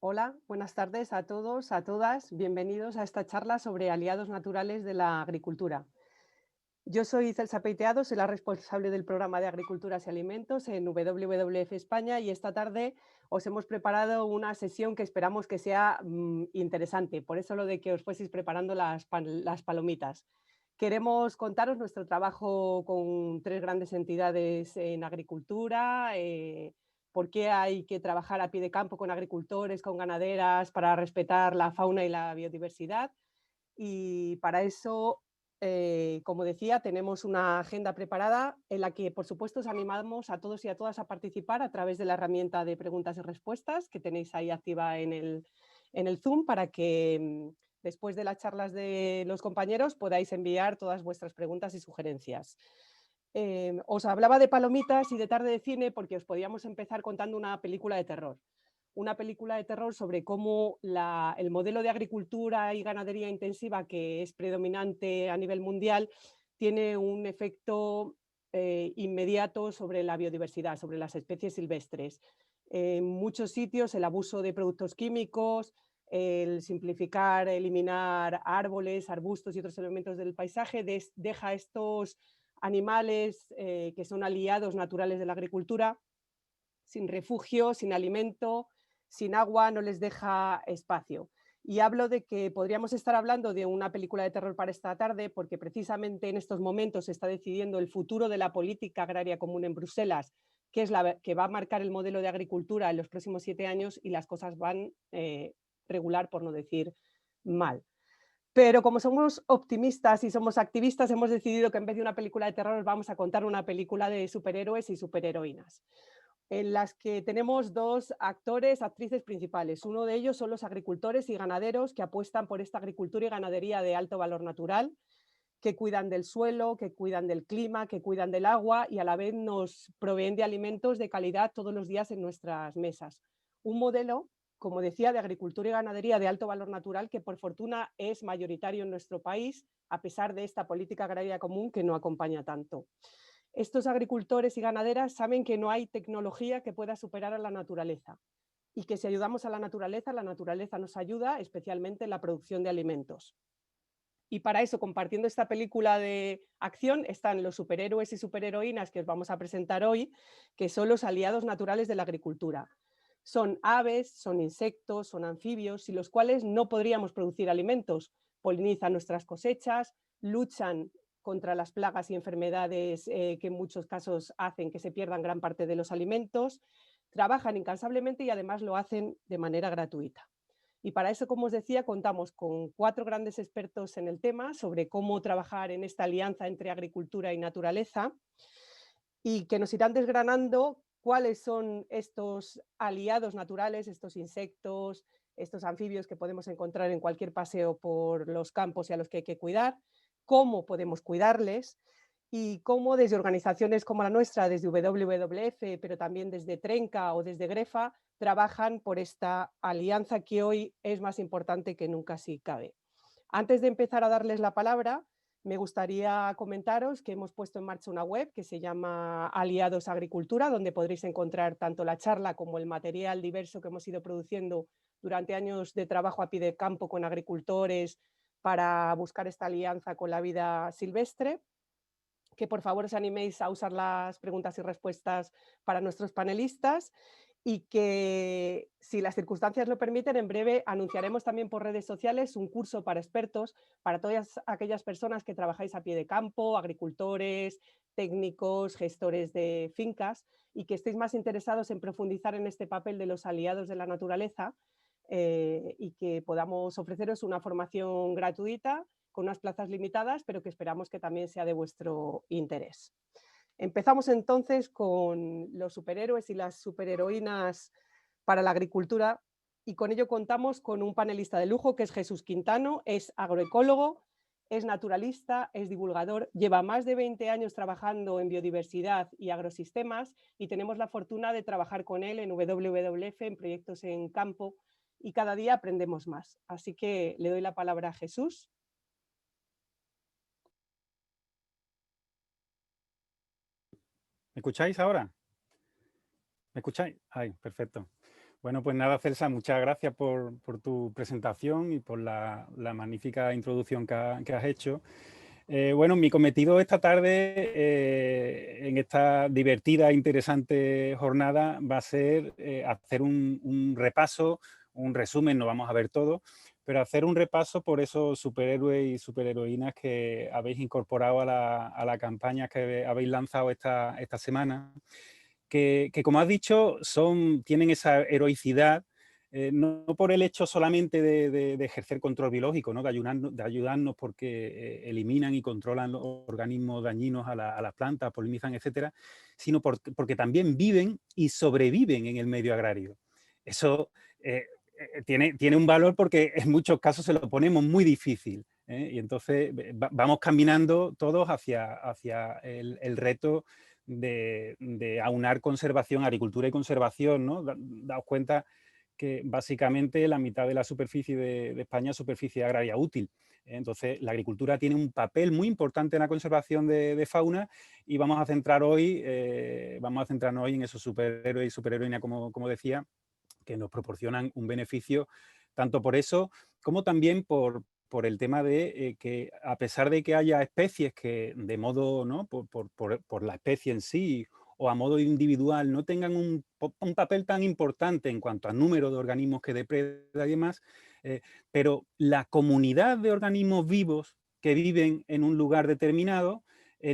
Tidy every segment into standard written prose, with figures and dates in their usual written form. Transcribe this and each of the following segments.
Hola, buenas tardes a todos, a todas. Bienvenidos a esta charla sobre aliados naturales de la agricultura. Yo soy Celsa Peiteado, soy la responsable del programa de Agriculturas y Alimentos en WWF España y esta tarde os hemos preparado una sesión que esperamos que sea interesante. Por eso lo de que os fueseis preparando las palomitas. Queremos contaros nuestro trabajo con tres grandes entidades en agricultura, por qué hay que trabajar a pie de campo con agricultores, con ganaderas, para respetar la fauna y la biodiversidad. Y para eso, como decía, tenemos una agenda preparada en la que, por supuesto, os animamos a todos y a todas a participar a través de la herramienta de preguntas y respuestas que tenéis ahí activa en el Zoom para que después de las charlas de los compañeros podáis enviar todas vuestras preguntas y sugerencias. Os hablaba de palomitas y de tarde de cine porque os podíamos empezar contando una película de terror. Una película de terror sobre cómo el modelo de agricultura y ganadería intensiva que es predominante a nivel mundial tiene un efecto inmediato sobre la biodiversidad, sobre las especies silvestres. En muchos sitios el abuso de productos químicos, el simplificar, eliminar árboles, arbustos y otros elementos del paisaje deja estos animales que son aliados naturales de la agricultura sin refugio, sin alimento, sin agua, no les deja espacio. Y hablo de que podríamos estar hablando de una película de terror para esta tarde porque precisamente en estos momentos se está decidiendo el futuro de la política agraria común en Bruselas, que es la que va a marcar el modelo de agricultura en los próximos 7 años y las cosas van regular, por no decir mal. Pero como somos optimistas y somos activistas, hemos decidido que en vez de una película de terror os vamos a contar una película de superhéroes y superheroínas en las que tenemos dos actores, actrices principales. Uno de ellos son los agricultores y ganaderos que apuestan por esta agricultura y ganadería de alto valor natural, que cuidan del suelo, que cuidan del clima, que cuidan del agua y a la vez nos proveen de alimentos de calidad todos los días en nuestras mesas. Un modelo, como decía, de agricultura y ganadería de alto valor natural que por fortuna es mayoritario en nuestro país, a pesar de esta política agraria común que no acompaña tanto. Estos agricultores y ganaderas saben que no hay tecnología que pueda superar a la naturaleza y que si ayudamos a la naturaleza nos ayuda, especialmente en la producción de alimentos. Y para eso, compartiendo esta película de acción, están los superhéroes y superheroínas que os vamos a presentar hoy, que son los aliados naturales de la agricultura. Son aves, son insectos, son anfibios, sin los cuales no podríamos producir alimentos. Polinizan nuestras cosechas, luchan contra las plagas y enfermedades que en muchos casos hacen que se pierdan gran parte de los alimentos, trabajan incansablemente y además lo hacen de manera gratuita. Y para eso, como os decía, contamos con 4 grandes expertos en el tema sobre cómo trabajar en esta alianza entre agricultura y naturaleza y que nos irán desgranando cuáles son estos aliados naturales, estos insectos, estos anfibios que podemos encontrar en cualquier paseo por los campos y a los que hay que cuidar, cómo podemos cuidarles y cómo desde organizaciones como la nuestra, desde WWF, pero también desde Trenca o desde Grefa, trabajan por esta alianza que hoy es más importante que nunca si cabe. Antes de empezar a darles la palabra, me gustaría comentaros que hemos puesto en marcha una web que se llama Aliados Agricultura, donde podréis encontrar tanto la charla como el material diverso que hemos ido produciendo durante años de trabajo a pie de campo con agricultores para buscar esta alianza con la vida silvestre. Que por favor os animéis a usar las preguntas y respuestas para nuestros panelistas y que, si las circunstancias lo permiten, en breve anunciaremos también por redes sociales un curso para expertos, para todas aquellas personas que trabajáis a pie de campo, agricultores, técnicos, gestores de fincas y que estéis más interesados en profundizar en este papel de los aliados de la naturaleza y que podamos ofreceros una formación gratuita con unas plazas limitadas, pero que esperamos que también sea de vuestro interés. Empezamos entonces con los superhéroes y las superheroínas para la agricultura y con ello contamos con un panelista de lujo que es Jesús Quintano, es agroecólogo, es naturalista, es divulgador, lleva más de 20 años trabajando en biodiversidad y agrosistemas y tenemos la fortuna de trabajar con él en WWF, en proyectos en campo y cada día aprendemos más. Así que le doy la palabra a Jesús. ¿Me escucháis ahora? ¿Me escucháis? Ay, perfecto. Bueno, pues nada, Celsa, muchas gracias por tu presentación y por la magnífica introducción que has hecho. Bueno, mi cometido esta tarde, en esta divertida e interesante jornada, va a ser hacer un repaso, un resumen, no vamos a ver todo, pero hacer un repaso por esos superhéroes y superheroínas que habéis incorporado a la campaña que habéis lanzado esta semana. Que como has dicho, tienen esa heroicidad, no por el hecho solamente de ejercer control biológico, ¿no? De ayudarnos porque eliminan y controlan los organismos dañinos a las plantas, polinizan, etcétera, sino porque también viven y sobreviven en el medio agrario. Eso tiene un valor porque en muchos casos se lo ponemos muy difícil, ¿eh? Y entonces vamos caminando todos hacia el reto de aunar conservación, agricultura y conservación, ¿no? Daos cuenta que básicamente la mitad de la superficie de España es superficie agraria útil. Entonces, la agricultura tiene un papel muy importante en la conservación de fauna y vamos a centrarnos hoy en esos superhéroes y superheroínas, como decía, que nos proporcionan un beneficio tanto por eso como también por el tema de que a pesar de que haya especies que de modo, ¿no? por la especie en sí o a modo individual no tengan un papel tan importante en cuanto a número de organismos que depredan y demás, pero la comunidad de organismos vivos que viven en un lugar determinado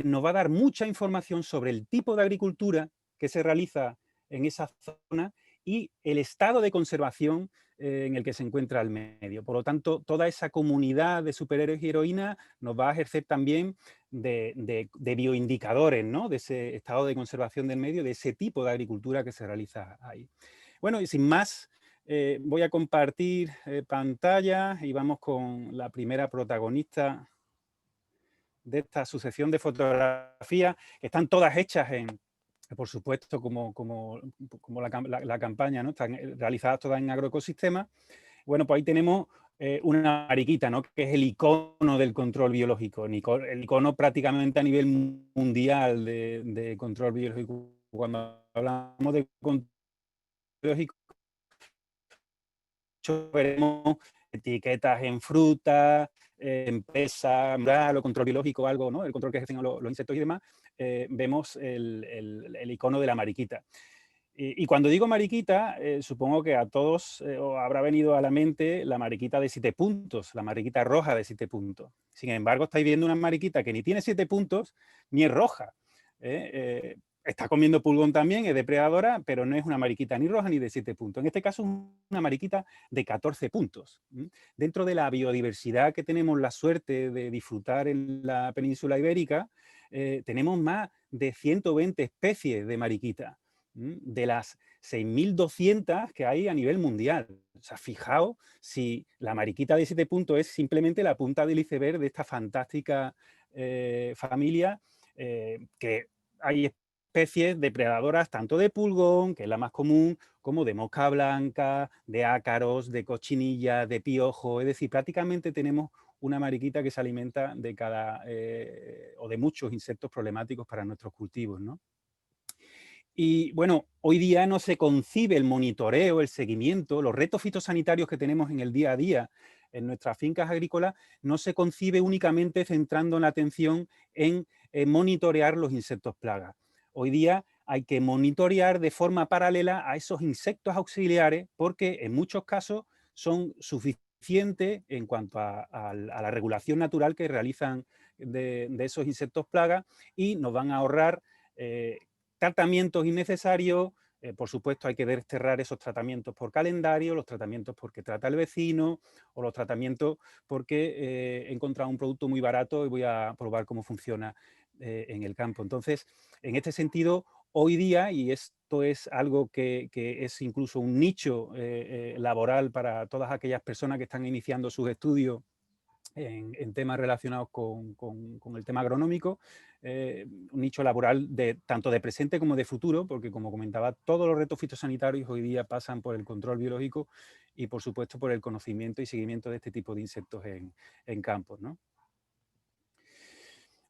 nos va a dar mucha información sobre el tipo de agricultura que se realiza en esa zona y el estado de conservación en el que se encuentra el medio. Por lo tanto, toda esa comunidad de superhéroes y heroínas nos va a ejercer también de bioindicadores, ¿no? De ese estado de conservación del medio, de ese tipo de agricultura que se realiza ahí. Bueno, y sin más, voy a compartir pantalla y vamos con la primera protagonista de esta sucesión de fotografías, que están todas hechas por supuesto, como la campaña, ¿no? Están realizadas todas en agroecosistemas. Bueno, pues ahí tenemos una mariquita, ¿no? Que es el icono del control biológico, el icono prácticamente a nivel mundial de control biológico. Cuando hablamos de control biológico, veremos etiquetas en frutas, empresas, o control biológico, algo, ¿no? El control que ejercen los insectos y demás, vemos el icono de la mariquita. Y cuando digo mariquita, supongo que a todos os habrá venido a la mente la mariquita de 7 puntos, la mariquita roja de 7 puntos. Sin embargo, estáis viendo una mariquita que ni tiene 7 puntos, ni es roja. Está comiendo pulgón también, es depredadora, pero no es una mariquita ni roja ni de 7 puntos. En este caso es una mariquita de 14 puntos. Dentro de la biodiversidad que tenemos la suerte de disfrutar en la península ibérica, tenemos más de 120 especies de mariquita, de las 6.200 que hay a nivel mundial. O sea, fijaos si la mariquita de 7 puntos es simplemente la punta del iceberg de esta fantástica familia, que hay especies depredadoras tanto de pulgón, que es la más común, como de mosca blanca, de ácaros, de cochinilla, de piojo. Es decir, prácticamente tenemos una mariquita que se alimenta de o de muchos insectos problemáticos para nuestros cultivos, ¿no? Y bueno, hoy día no se concibe el monitoreo, el seguimiento, los retos fitosanitarios que tenemos en el día a día en nuestras fincas agrícolas, no se concibe únicamente centrando la atención en monitorear los insectos plagas. Hoy día hay que monitorear de forma paralela a esos insectos auxiliares porque en muchos casos son suficientes en cuanto a la regulación natural que realizan de esos insectos plagas y nos van a ahorrar tratamientos innecesarios. Por supuesto, hay que desterrar esos tratamientos por calendario, los tratamientos porque trata el vecino o los tratamientos porque he encontrado un producto muy barato y voy a probar cómo funciona en el campo. Entonces, en este sentido, hoy día, y esto es algo que es incluso un nicho laboral para todas aquellas personas que están iniciando sus estudios en temas relacionados con el tema agronómico, un nicho laboral tanto de presente como de futuro, porque como comentaba, todos los retos fitosanitarios hoy día pasan por el control biológico y por supuesto por el conocimiento y seguimiento de este tipo de insectos en campos, ¿no?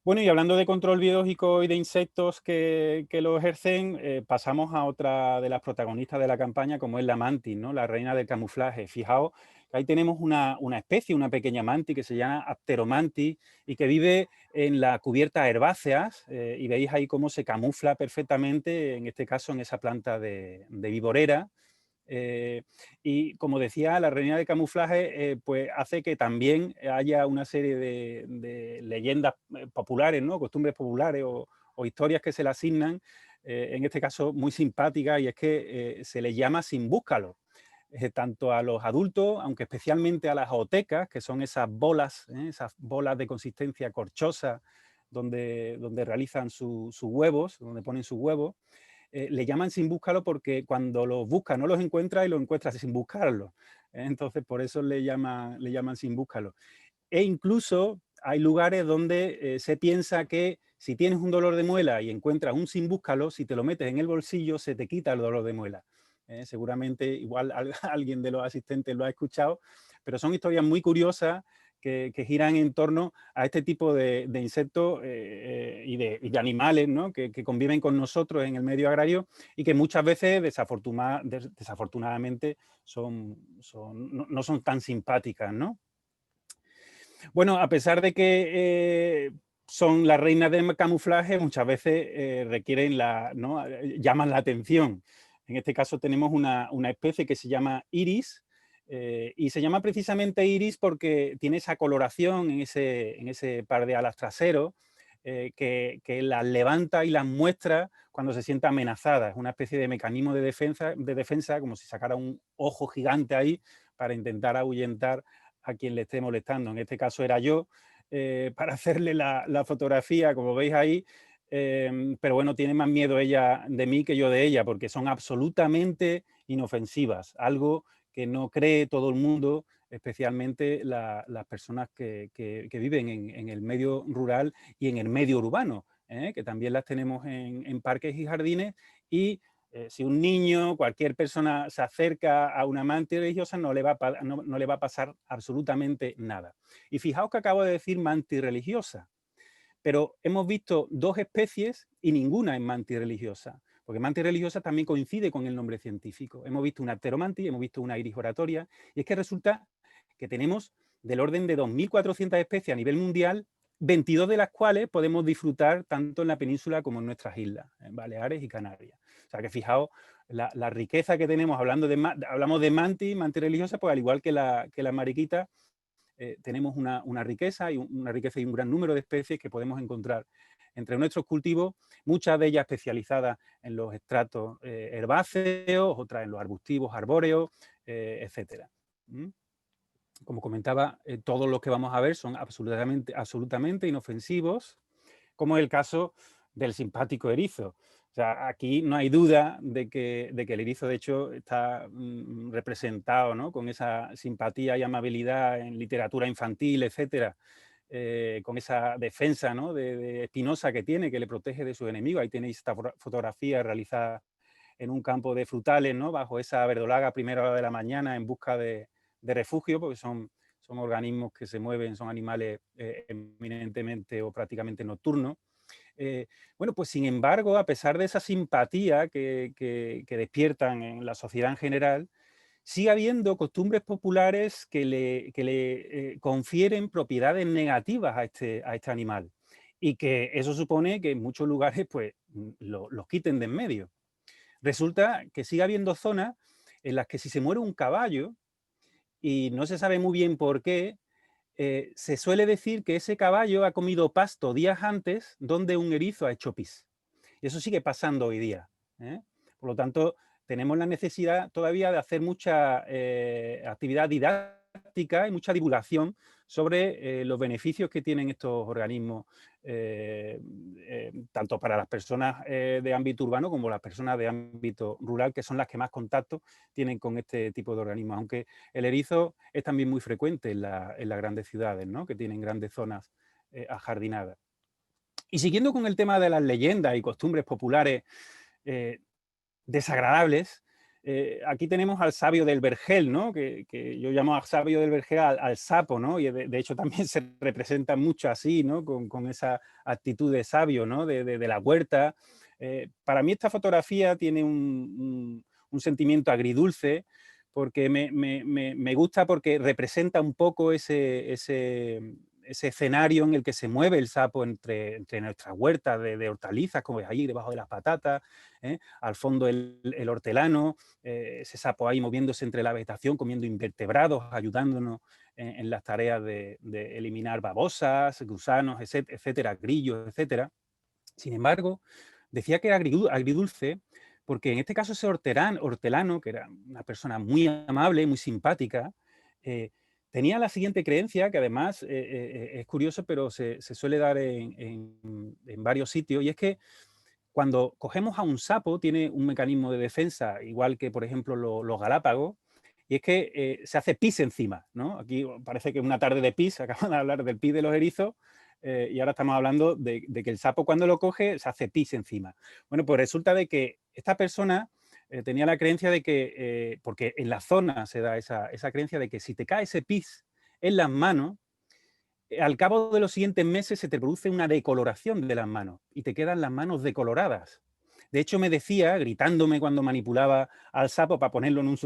Bueno, y hablando de control biológico y de insectos que lo ejercen, pasamos a otra de las protagonistas de la campaña, como es la mantis, ¿no? La reina del camuflaje. Fijaos que ahí tenemos una especie, una pequeña mantis que se llama Apteromantis y que vive en las cubiertas herbáceas, y veis ahí cómo se camufla perfectamente, en este caso en esa planta de viborera. Y como decía, la reina de camuflaje pues hace que también haya una serie de leyendas populares, ¿no? Costumbres populares o historias que se le asignan, en este caso muy simpáticas, y es que se les llama sin búscalo. Tanto a los adultos, aunque especialmente a las otecas, que son esas bolas de consistencia corchosa donde realizan sus huevos, donde ponen sus huevos, le llaman sin búscalo porque cuando los busca no los encuentra y los encuentra sin buscarlos. Entonces, por eso le llaman sin búscalo. E incluso hay lugares donde se piensa que si tienes un dolor de muela y encuentras un sin búscalo, si te lo metes en el bolsillo, se te quita el dolor de muela. Seguramente igual alguien de los asistentes lo ha escuchado, pero son historias muy curiosas que giran en torno a este tipo de insectos y de animales, ¿no? que conviven con nosotros en el medio agrario y que muchas veces desafortunadamente no son tan simpáticas, ¿no? Bueno, a pesar de que son las reinas del camuflaje, muchas veces requieren ¿no? llaman la atención. En este caso tenemos una especie que se llama iris, y se llama precisamente iris porque tiene esa coloración en ese par de alas traseros, que las levanta y las muestra cuando se siente amenazada. Es una especie de mecanismo de defensa, como si sacara un ojo gigante ahí para intentar ahuyentar a quien le esté molestando. En este caso era yo, para hacerle la fotografía, como veis ahí, pero bueno, tiene más miedo ella de mí que yo de ella, porque son absolutamente inofensivas, algo que no cree todo el mundo, especialmente las personas que viven en el medio rural y en el medio urbano, que también las tenemos en parques y jardines, y si un niño, cualquier persona se acerca a una mantis religiosa, no le va a pasar absolutamente nada. Y fijaos que acabo de decir mantis religiosa, pero hemos visto dos especies y ninguna es mantis religiosa, porque mantis religiosa también coincide con el nombre científico. Hemos visto una pteromantis, hemos visto una iris oratoria, y es que resulta que tenemos del orden de 2.400 especies a nivel mundial, 22 de las cuales podemos disfrutar tanto en la península como en nuestras islas, en Baleares y Canarias. O sea que fijaos la riqueza que tenemos, hablamos de mantis religiosa, pues al igual que la mariquita, tenemos una riqueza y un gran número de especies que podemos encontrar entre nuestros cultivos, muchas de ellas especializadas en los estratos herbáceos, otras en los arbustivos, arbóreos, etcétera. Como comentaba, todos los que vamos a ver son absolutamente inofensivos, como es el caso del simpático erizo. O sea, aquí no hay duda de que el erizo, de hecho, está representado, ¿no? Con esa simpatía y amabilidad en literatura infantil, etcétera, con esa defensa, ¿no? de espinosa que tiene, que le protege de sus enemigos. Ahí tenéis esta fotografía realizada en un campo de frutales, ¿no? Bajo esa verdolaga a primera hora de la mañana en busca de refugio, porque son organismos que se mueven, son animales eminentemente o prácticamente nocturnos. Bueno, pues sin embargo, a pesar de esa simpatía que despiertan en la sociedad en general, sigue habiendo costumbres populares que le confieren propiedades negativas a este animal, y que eso supone que en muchos lugares pues, los quiten de en medio. Resulta que sigue habiendo zonas en las que si se muere un caballo y no se sabe muy bien por qué, se suele decir que ese caballo ha comido pasto días antes donde un erizo ha hecho pis. Y eso sigue pasando hoy día. Por lo tanto, tenemos la necesidad todavía de hacer mucha actividad didáctica y mucha divulgación sobre los beneficios que tienen estos organismos, tanto para las personas de ámbito urbano como las personas de ámbito rural, que son las que más contacto tienen con este tipo de organismos. Aunque el erizo es también muy frecuente en las grandes ciudades, ¿no? Que tienen grandes zonas ajardinadas. Y siguiendo con el tema de las leyendas y costumbres populares desagradables, aquí tenemos al sabio del vergel, ¿no? Que yo llamo al sabio del vergel al sapo, ¿no? Y de hecho también se representa mucho así, ¿no? Con esa actitud de sabio, ¿no? De la huerta. Para mí esta fotografía tiene un sentimiento agridulce, porque me gusta porque representa un poco ese escenario en el que se mueve el sapo entre nuestras huertas de hortalizas, como ves ahí debajo de las patatas, al fondo el hortelano, ese sapo ahí moviéndose entre la vegetación, comiendo invertebrados, ayudándonos en las tareas de eliminar babosas, gusanos, etcétera, grillos, etcétera. Sin embargo, decía que era agridulce porque en este caso ese hortelano, que era una persona muy amable, muy simpática, tenía la siguiente creencia, que además es curioso, pero se suele dar en varios sitios, y es que cuando cogemos a un sapo, tiene un mecanismo de defensa, igual que, por ejemplo, los galápagos, y es que se hace pis encima, ¿no? Aquí parece que es una tarde de pis, acabamos de hablar del pis de los erizos, y ahora estamos hablando de que el sapo cuando lo coge se hace pis encima. Bueno, pues resulta de que esta persona tenía la creencia de que, porque en la zona se da esa creencia de que si te cae ese pis en las manos, al cabo de los siguientes meses se te produce una decoloración de las manos y te quedan las manos decoloradas. De hecho, me decía, gritándome cuando manipulaba al sapo para ponerlo en un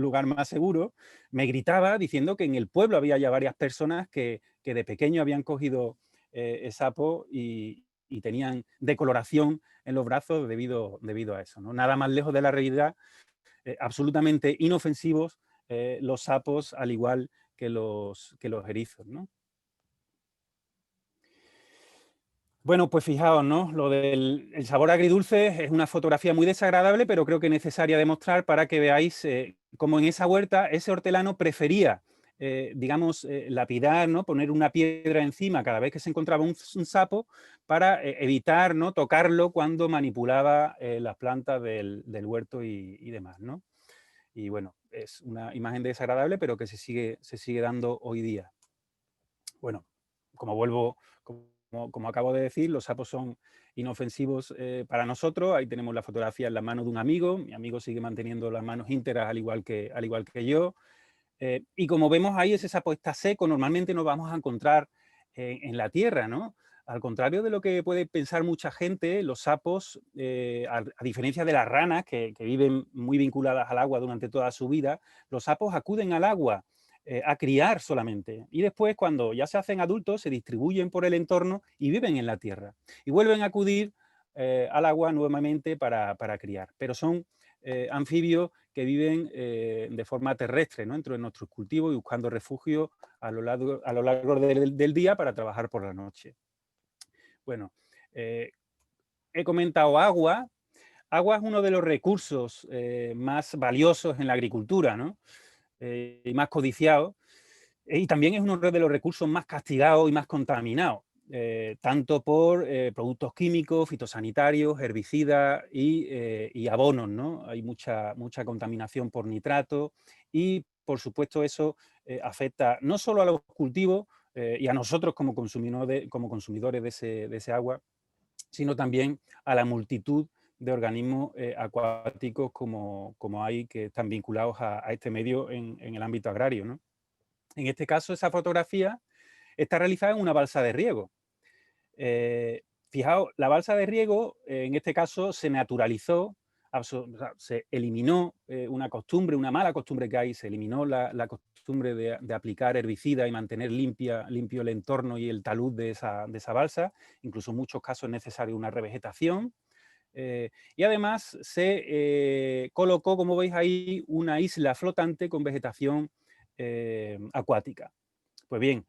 lugar más seguro, me gritaba diciendo que en el pueblo había ya varias personas que de pequeño habían cogido el sapo y tenían decoloración en los brazos debido a eso, ¿no? Nada más lejos de la realidad, absolutamente inofensivos los sapos, al igual que los erizos, ¿no? Bueno, pues fijaos, ¿no? Lo del sabor agridulce es una fotografía muy desagradable, pero creo que necesaria de mostrar para que veáis cómo en esa huerta ese hortelano prefería, digamos, lapidar, ¿no? Poner una piedra encima cada vez que se encontraba un sapo para evitar, ¿no? Tocarlo cuando manipulaba las plantas del huerto y demás, ¿no? Y bueno, es una imagen desagradable, pero que se sigue dando hoy día. Bueno, como acabo de decir, los sapos son inofensivos para nosotros. Ahí tenemos la fotografía en la mano de un amigo. Mi amigo sigue manteniendo las manos íntegras al igual que yo. Y como vemos ahí, ese sapo está seco. Normalmente nos vamos a encontrar en la tierra, ¿no? Al contrario de lo que puede pensar mucha gente, los sapos, a diferencia de las ranas, que viven muy vinculadas al agua durante toda su vida, los sapos acuden al agua a criar solamente. Y después, cuando ya se hacen adultos, se distribuyen por el entorno y viven en la tierra. Y vuelven a acudir al agua nuevamente para criar. Pero son anfibios que viven de forma terrestre, ¿no? Dentro de nuestros cultivos y buscando refugio a lo largo del día para trabajar por la noche. Bueno, he comentado agua. Agua es uno de los recursos más valiosos en la agricultura, ¿no? Y más codiciados. Y también es uno de los recursos más castigados y más contaminados, tanto por productos químicos, fitosanitarios, herbicidas y abonos, ¿no? Hay mucha contaminación por nitratos y, por supuesto, eso afecta no solo a los cultivos y a nosotros como consumidores de ese agua, sino también a la multitud de organismos acuáticos como hay que están vinculados a este medio en el ámbito agrario, ¿no? En este caso, esa fotografía está realizada en una balsa de riego. Fijaos, la balsa de riego, en este caso, se naturalizó, o sea, se eliminó una mala costumbre que hay, se eliminó la costumbre de aplicar herbicida y mantener limpio el entorno y el talud de esa balsa. Incluso en muchos casos es necesaria una revegetación. Y además se colocó, como veis ahí, una isla flotante con vegetación acuática. Pues bien,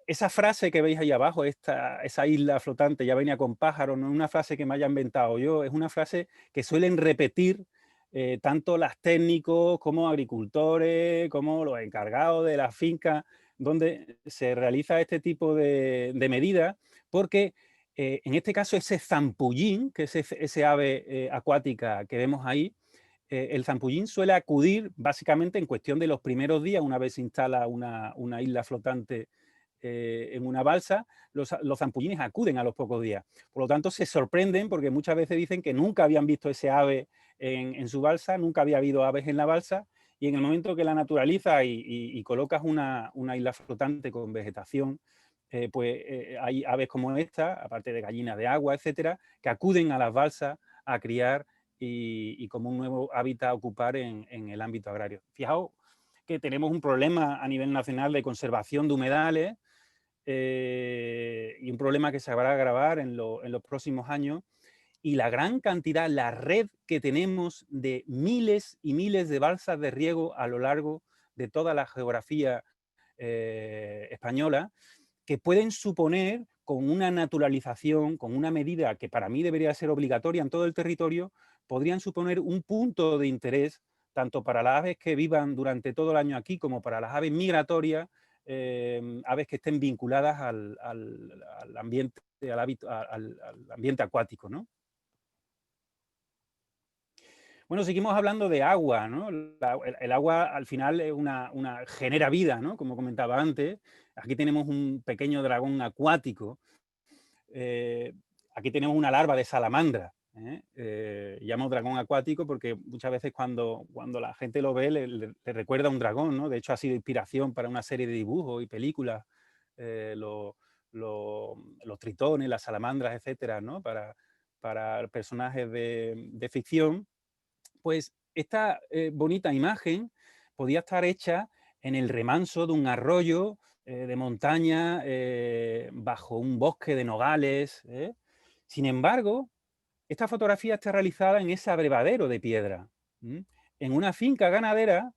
esa frase que veis ahí abajo, esa isla flotante ya venía con pájaros, no es una frase que me haya inventado yo, es una frase que suelen repetir tanto los técnicos como agricultores, como los encargados de las fincas donde se realiza este tipo de medidas, porque en este caso ese zampullín, que es ese ave acuática que vemos ahí, el zampullín suele acudir básicamente en cuestión de los primeros días, una vez se instala una isla flotante en una balsa, los zampullines acuden a los pocos días. Por lo tanto, se sorprenden porque muchas veces dicen que nunca habían visto ese ave en su balsa, nunca había habido aves en la balsa, y en el momento que la naturalizas y colocas una isla flotante con vegetación, hay aves como esta, aparte de gallinas de agua, etcétera, que acuden a las balsas a criar y como un nuevo hábitat a ocupar en el ámbito agrario. Fijaos que tenemos un problema a nivel nacional de conservación de humedales y un problema que se va a agravar en los próximos años, y la gran cantidad, la red que tenemos de miles y miles de balsas de riego a lo largo de toda la geografía española, que pueden suponer, con una naturalización, con una medida que para mí debería ser obligatoria en todo el territorio, podrían suponer un punto de interés tanto para las aves que vivan durante todo el año aquí como para las aves migratorias, aves que estén vinculadas al ambiente, al ambiente acuático, ¿no? Bueno, seguimos hablando de agua, ¿no? El agua al final es genera vida, ¿no? Como comentaba antes. Aquí tenemos un pequeño dragón acuático. Aquí tenemos una larva de salamandra. Llamo dragón acuático porque muchas veces cuando la gente lo ve le recuerda a un dragón, ¿no? De hecho, ha sido inspiración para una serie de dibujos y películas, los tritones, las salamandras, etcétera, ¿no? Para personajes de ficción. Pues esta bonita imagen podía estar hecha en el remanso de un arroyo de montaña, bajo un bosque de nogales. Sin embargo, esta fotografía está realizada en ese abrevadero de piedra, en una finca ganadera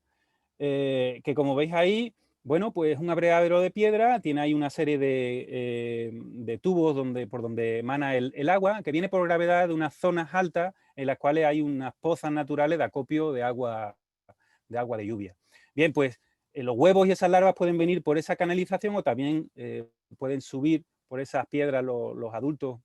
que, como veis ahí, bueno, pues es un abrevadero de piedra, tiene ahí una serie de tubos por donde emana el agua, que viene por gravedad de unas zonas altas en las cuales hay unas pozas naturales de acopio de agua de lluvia. Bien, pues los huevos y esas larvas pueden venir por esa canalización o también pueden subir por esas piedras los adultos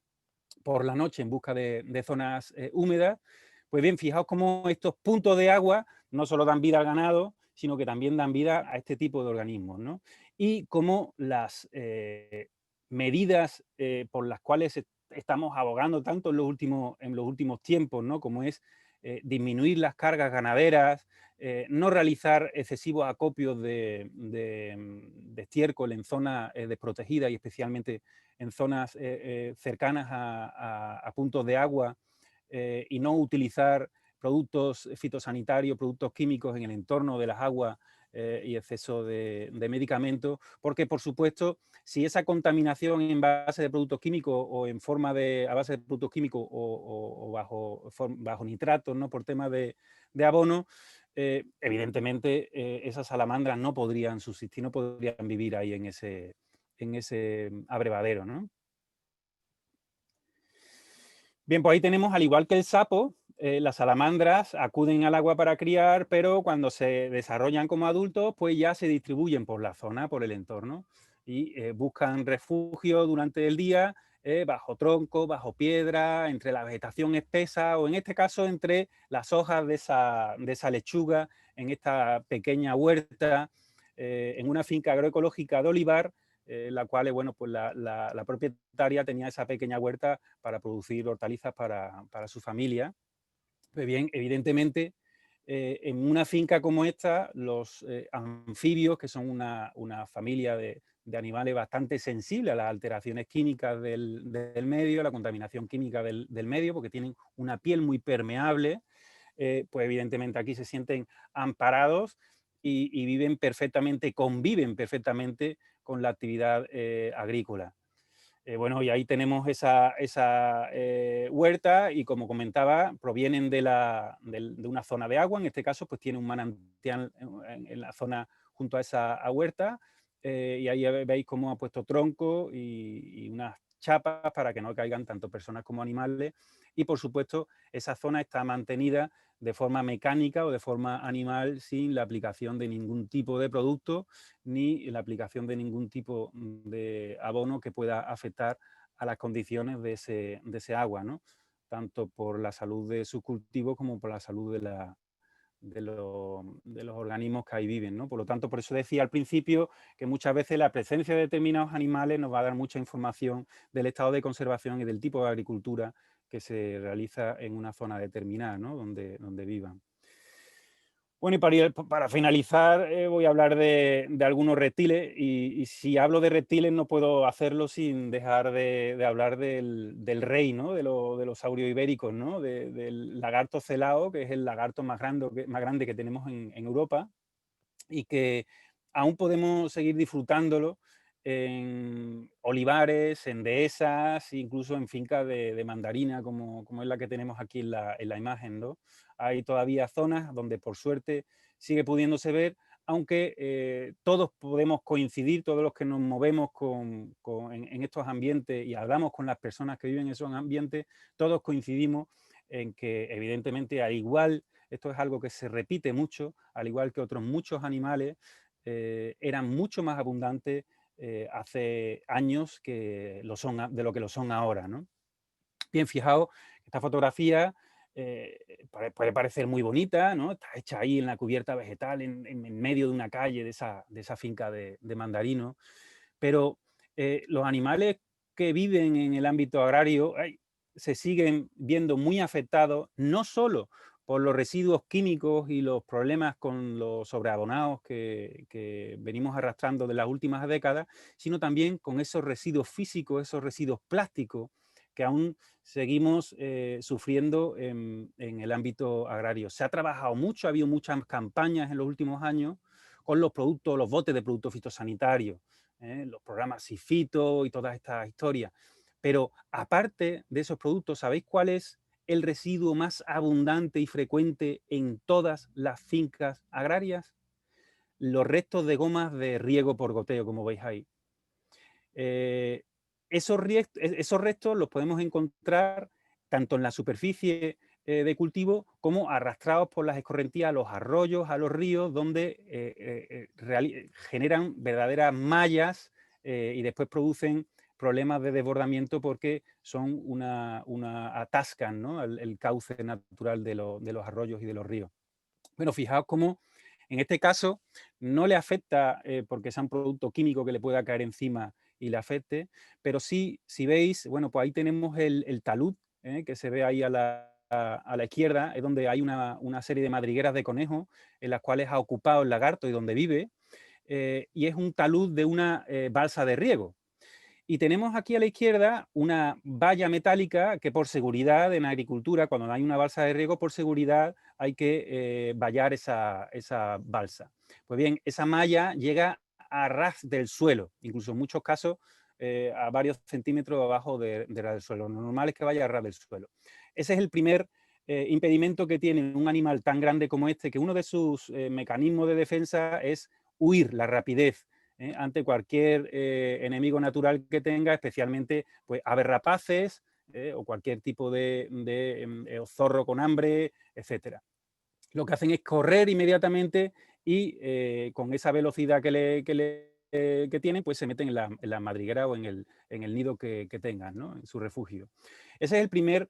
por la noche en busca de zonas húmedas. Pues bien, fijaos cómo estos puntos de agua no solo dan vida al ganado, sino que también dan vida a este tipo de organismos, ¿no? Y cómo las medidas por las cuales estamos abogando tanto en los últimos tiempos, ¿no? Como es disminuir las cargas ganaderas, no realizar excesivos acopios de estiércol en zonas desprotegidas y especialmente en zonas cercanas a puntos de agua, y no utilizar productos fitosanitarios, productos químicos en el entorno de las aguas y exceso de medicamentos, porque por supuesto, si esa contaminación en base de productos químicos o a base de productos químicos o bajo nitratos, ¿no? Por temas de abono, evidentemente esas salamandras no podrían subsistir, no podrían vivir ahí en ese abrevadero, ¿no? Bien, pues ahí tenemos, al igual que el sapo, las salamandras acuden al agua para criar, pero cuando se desarrollan como adultos, pues ya se distribuyen por la zona, por el entorno, y buscan refugio durante el día, bajo troncos, bajo piedra, entre la vegetación espesa o en este caso entre las hojas de esa lechuga, en esta pequeña huerta, en una finca agroecológica de olivar, la cual, bueno, pues la propietaria tenía esa pequeña huerta para producir hortalizas para su familia. Pues bien, evidentemente, en una finca como esta, los anfibios, que son una familia de animales bastante sensibles a las alteraciones químicas del medio, a la contaminación química del medio, porque tienen una piel muy permeable, pues evidentemente aquí se sienten amparados y viven perfectamente, conviven perfectamente con la actividad agrícola. Bueno, y ahí tenemos esa huerta y, como comentaba, provienen de una zona de agua. En este caso, pues tiene un manantial en la zona junto a esa huerta, y ahí veis cómo ha puesto troncos y unas chapas para que no caigan tanto personas como animales. Y, por supuesto, esa zona está mantenida de forma mecánica o de forma animal sin la aplicación de ningún tipo de producto ni la aplicación de ningún tipo de abono que pueda afectar a las condiciones de ese agua, ¿no? Tanto por la salud de sus cultivos como por la salud de los organismos que ahí viven, ¿no? Por lo tanto, por eso decía al principio que muchas veces la presencia de determinados animales nos va a dar mucha información del estado de conservación y del tipo de agricultura que se realiza en una zona determinada, ¿no? donde vivan. Bueno, y para finalizar voy a hablar de algunos reptiles y si hablo de reptiles no puedo hacerlo sin dejar de hablar del rey, ¿no? de los saurioibéricos, ¿no? Del lagarto celao, que es el lagarto más grande que tenemos en Europa y que aún podemos seguir disfrutándolo en olivares, en dehesas, incluso en fincas de mandarina, como es la que tenemos aquí en la imagen, ¿no? Hay todavía zonas donde por suerte sigue pudiéndose ver, aunque todos podemos coincidir, todos los que nos movemos en estos ambientes y hablamos con las personas que viven en esos ambientes, todos coincidimos en que evidentemente al igual, esto es algo que se repite mucho, al igual que otros muchos animales, eran mucho más abundantes hace años de lo que lo son ahora, ¿no? Bien, fijaos, esta fotografía puede parecer muy bonita, ¿no? Está hecha ahí en la cubierta vegetal, en medio de una calle de esa finca de mandarino, pero los animales que viven en el ámbito agrario se siguen viendo muy afectados, no solo por los residuos químicos y los problemas con los sobreabonados que venimos arrastrando de las últimas décadas, sino también con esos residuos físicos, esos residuos plásticos que aún seguimos sufriendo en el ámbito agrario. Se ha trabajado mucho, ha habido muchas campañas en los últimos años con los productos, los botes de productos fitosanitarios, los programas SIFITO y todas estas historias. Pero aparte de esos productos, ¿sabéis cuál es el residuo más abundante y frecuente en todas las fincas agrarias? Los restos de gomas de riego por goteo, como veis ahí. Esos restos los podemos encontrar tanto en la superficie de cultivo como arrastrados por las escorrentías a los arroyos, a los ríos, donde generan verdaderas mallas y después producen problemas de desbordamiento porque son atascan, ¿no? el cauce natural de los arroyos y de los ríos. Bueno, fijaos cómo en este caso no le afecta porque sea un producto químico que le pueda caer encima y le afecte, pero sí, si veis, bueno, pues ahí tenemos el talud, que se ve ahí a la izquierda, es donde hay una serie de madrigueras de conejos en las cuales ha ocupado el lagarto y donde vive, y es un talud de una balsa de riego. Y tenemos aquí a la izquierda una valla metálica que por seguridad en agricultura, cuando hay una balsa de riego, por seguridad hay que vallar esa balsa. Pues bien, esa malla llega a ras del suelo, incluso en muchos casos a varios centímetros abajo de ras del suelo. Lo normal es que vaya a ras del suelo. Ese es el primer impedimento que tiene un animal tan grande como este, que uno de sus mecanismos de defensa es huir, la rapidez, ante cualquier enemigo natural que tenga, especialmente pues, aves rapaces o cualquier tipo de zorro con hambre, etc. Lo que hacen es correr inmediatamente y con esa velocidad que tienen, pues se meten en la madriguera o en el nido que tengan, ¿no? En su refugio. Ese es el primer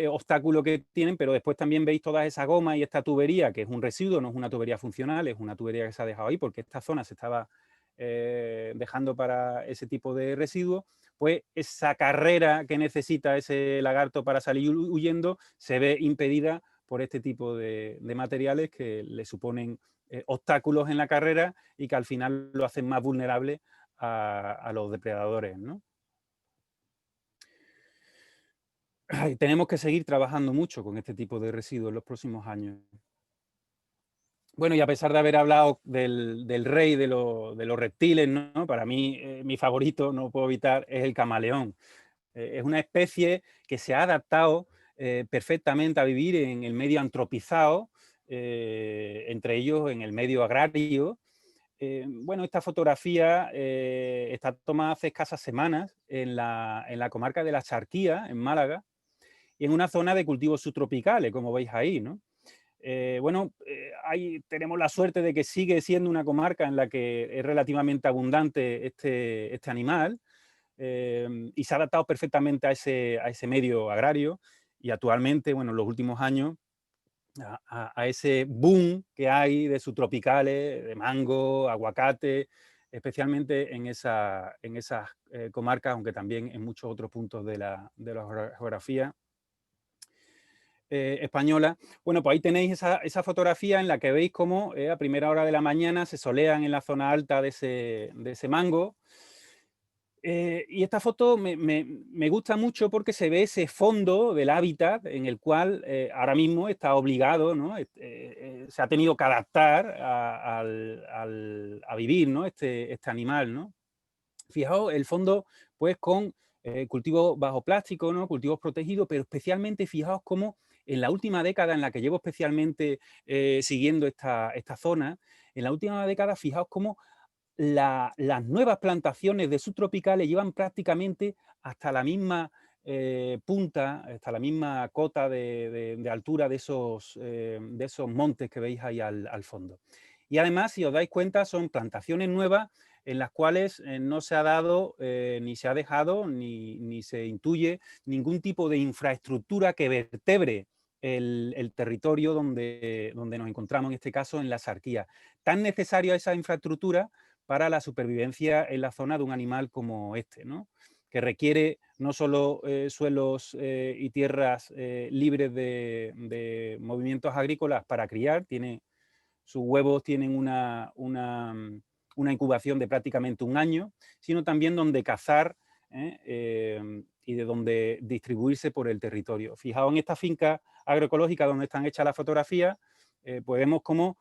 obstáculo que tienen, pero después también veis toda esa goma y esta tubería, que es un residuo, no es una tubería funcional, es una tubería que se ha dejado ahí porque esta zona se estaba dejando para ese tipo de residuos, pues esa carrera que necesita ese lagarto para salir huyendo se ve impedida por este tipo de materiales que le suponen obstáculos en la carrera y que al final lo hacen más vulnerable a los depredadores, ¿no? Tenemos que seguir trabajando mucho con este tipo de residuos en los próximos años. Bueno, y a pesar de haber hablado del rey de los reptiles, ¿no? Para mí, mi favorito, no puedo evitar, es el camaleón. Es una especie que se ha adaptado perfectamente a vivir en el medio antropizado, entre ellos en el medio agrario. Bueno, esta fotografía está tomada hace escasas semanas en la comarca de la Charquía, en Málaga, y en una zona de cultivos subtropicales, como veis ahí, ¿no? Bueno, ahí tenemos la suerte de que sigue siendo una comarca en la que es relativamente abundante este animal y se ha adaptado perfectamente a ese medio agrario y actualmente, bueno, en los últimos años a ese boom que hay de subtropicales, de mango, aguacate, especialmente en esas comarcas, aunque también en muchos otros puntos de la geografía española. Bueno, pues ahí tenéis esa fotografía en la que veis cómo a primera hora de la mañana se solean en la zona alta de ese mango. Y esta foto me gusta mucho porque se ve ese fondo del hábitat en el cual ahora mismo está obligado, ¿no? Se ha tenido que adaptar a vivir, ¿no? Este animal, ¿no? Fijaos, el fondo, pues con cultivos bajo plástico, ¿no? Cultivos protegidos, pero especialmente fijaos cómo en la última década en la que llevo especialmente siguiendo esta zona, en la última década fijaos cómo las nuevas plantaciones de subtropicales llevan prácticamente hasta la misma punta, hasta la misma cota de altura de esos montes que veis ahí al fondo. Y además, si os dais cuenta, son plantaciones nuevas en las cuales no se ha dado, ni se ha dejado, ni se intuye ningún tipo de infraestructura que vertebre el territorio donde nos encontramos, en este caso en la Axarquía. Tan necesaria esa infraestructura para la supervivencia en la zona de un animal como este, ¿no? Que requiere no solo suelos y tierras libres de movimientos agrícolas para criar, sus huevos tienen una incubación de prácticamente un año, sino también donde cazar y de donde distribuirse por el territorio. Fijaos en esta finca agroecológica donde están hechas las fotografías, pues vemos cómo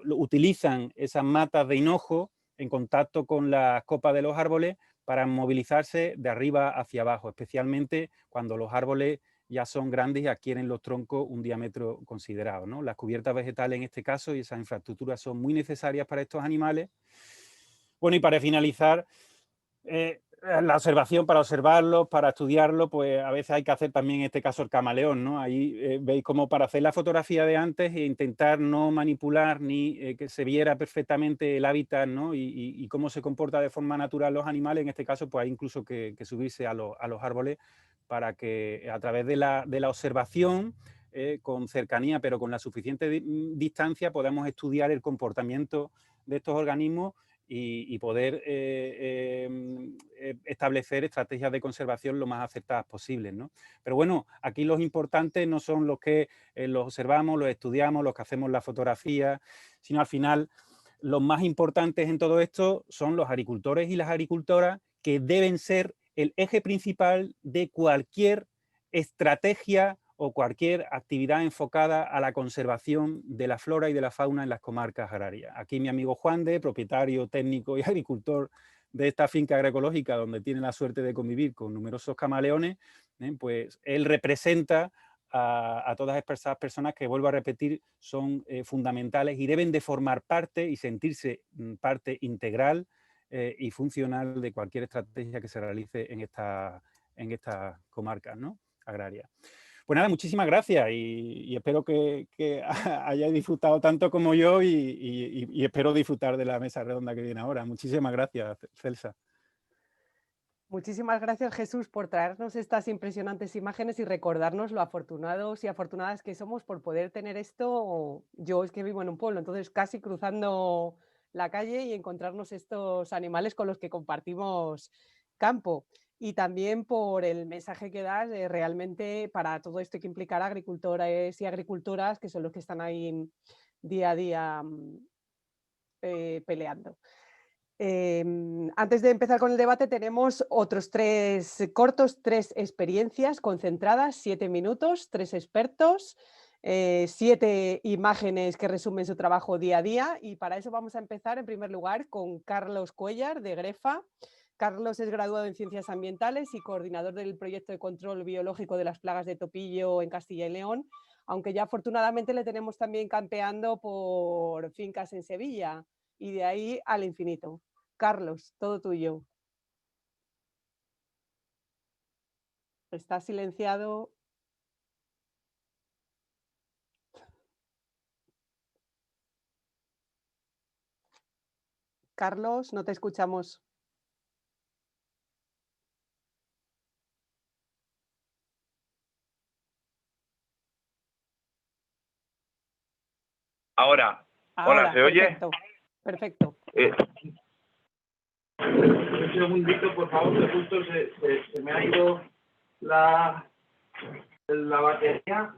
utilizan esas matas de hinojo en contacto con las copas de los árboles para movilizarse de arriba hacia abajo, especialmente cuando los árboles ya son grandes y adquieren los troncos un diámetro considerado, ¿no? Las cubiertas vegetales en este caso y esas infraestructuras son muy necesarias para estos animales. Bueno, y para finalizar, la observación, para observarlos, para estudiarlos, pues a veces hay que hacer también en este caso el camaleón, ¿no? Ahí veis como para hacer la fotografía de antes e intentar no manipular ni que se viera perfectamente el hábitat, ¿no? Y cómo se comporta de forma natural los animales, en este caso pues hay incluso que subirse a los árboles para que a través de la observación, con cercanía pero con la suficiente distancia, podamos estudiar el comportamiento de estos organismos y poder establecer estrategias de conservación lo más acertadas posibles, ¿no? Pero bueno, aquí los importantes no son los que los observamos, los estudiamos, los que hacemos la fotografía, sino al final los más importantes en todo esto son los agricultores y las agricultoras, que deben ser el eje principal de cualquier estrategia o cualquier actividad enfocada a la conservación de la flora y de la fauna en las comarcas agrarias. Aquí mi amigo Juan de, propietario, técnico y agricultor de esta finca agroecológica, donde tiene la suerte de convivir con numerosos camaleones, pues él representa a todas esas personas que, vuelvo a repetir, son fundamentales y deben de formar parte y sentirse parte integral y funcional de cualquier estrategia que se realice en estas comarcas, ¿no? Agrarias. Pues nada, muchísimas gracias y espero que hayáis disfrutado tanto como yo y espero disfrutar de la mesa redonda que viene ahora. Muchísimas gracias, Celsa. Muchísimas gracias, Jesús, por traernos estas impresionantes imágenes y recordarnos lo afortunados y afortunadas que somos por poder tener esto. Yo es que vivo en un pueblo, entonces casi cruzando la calle y encontrarnos estos animales con los que compartimos campo. Y también por el mensaje que das realmente para todo esto que implicará agricultores y agricultoras, que son los que están ahí día a día peleando. Antes de empezar con el debate, tenemos otros 3 cortos, 3 experiencias concentradas, 7 minutos, 3 expertos, 7 imágenes que resumen su trabajo día a día. Y para eso vamos a empezar en primer lugar con Carlos Cuellar de Grefa. Carlos es graduado en Ciencias Ambientales y coordinador del proyecto de control biológico de las plagas de topillo en Castilla y León, aunque ya afortunadamente le tenemos también campeando por fincas en Sevilla y de ahí al infinito. Carlos, todo tuyo. Está silenciado. Carlos, no te escuchamos. Ahora. Hola, Ahora, ¿se oye? perfecto. Perfecto. Un segundito, por favor, que justo se me ha ido la batería.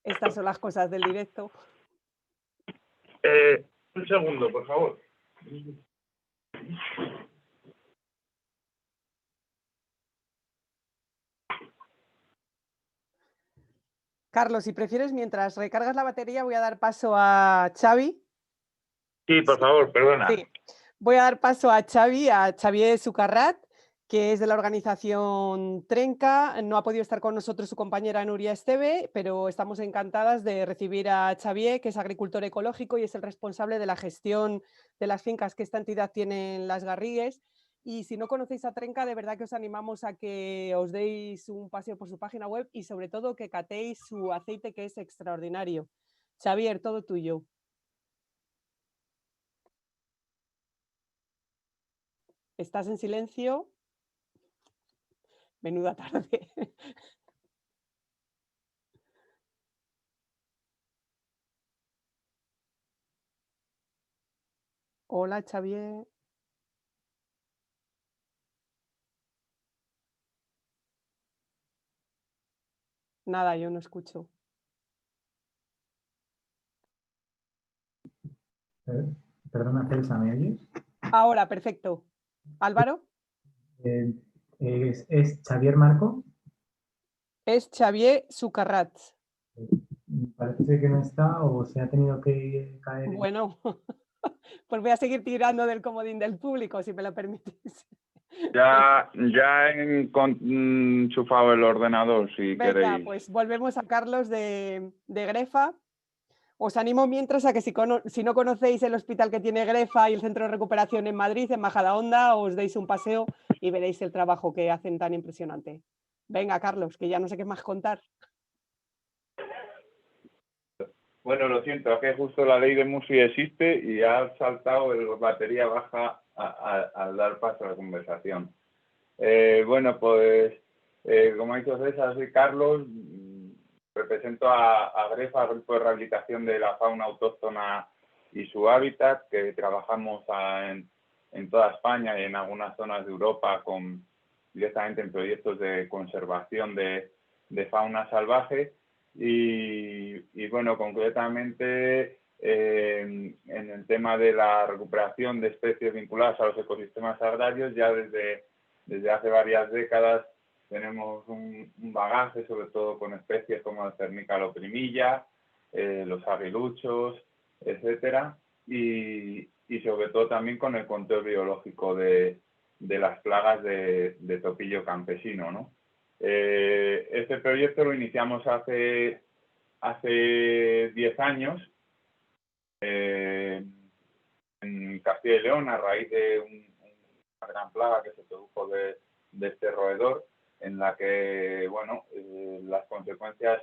Estas son las cosas del directo. Un segundo, por favor. Carlos, si prefieres, mientras recargas la batería, voy a dar paso a Xavi. Sí, por favor, perdona. Sí, voy a dar paso a Xavier Sucarrat, que es de la organización Trenca. No ha podido estar con nosotros su compañera Nuria Esteve, pero estamos encantadas de recibir a Xavier, que es agricultor ecológico y es el responsable de la gestión de las fincas que esta entidad tiene en Las Garrigues. Y si no conocéis a Trenca, de verdad que os animamos a que os deis un paseo por su página web y sobre todo que catéis su aceite, que es extraordinario. Xavier, todo tuyo. ¿Estás en silencio? Menuda tarde. Hola, Xavier. Nada, yo no escucho. Perdona, Celsa, ¿me oyes? Ahora, perfecto. ¿Álvaro? ¿Es Xavier Marco? Es Xavier Sucarrat. Parece ser que no está o se ha tenido que caer. Bueno, pues voy a seguir tirando del comodín del público, si me lo permitís. Ya he enchufado el ordenador, si Venga, queréis. pues volvemos a Carlos de Grefa. Os animo mientras a que si no conocéis el hospital que tiene Grefa y el centro de recuperación en Madrid, en Majadahonda, os deis un paseo y veréis el trabajo que hacen tan impresionante. Venga, Carlos, que ya no sé qué más contar. Bueno, lo siento, es que justo la ley de Murphy existe y ha saltado el batería baja al dar paso a la conversación. Bueno, pues, como ha dicho César, soy Carlos, represento a Grefa, Grupo de Rehabilitación de la Fauna Autóctona y su hábitat, que trabajamos en toda España y en algunas zonas de Europa directamente en proyectos de conservación de fauna salvaje. Y bueno, concretamente en el tema de la recuperación de especies vinculadas a los ecosistemas agrarios, ya desde hace varias décadas tenemos un bagaje, sobre todo con especies como el Cernica loprimilla, los aguiluchos, etcétera, y sobre todo también con el control biológico de las plagas de topillo campesino, ¿no? Este proyecto lo iniciamos hace 10 años en Castilla y León a raíz de una gran plaga que se produjo de este roedor, en la que, bueno, las consecuencias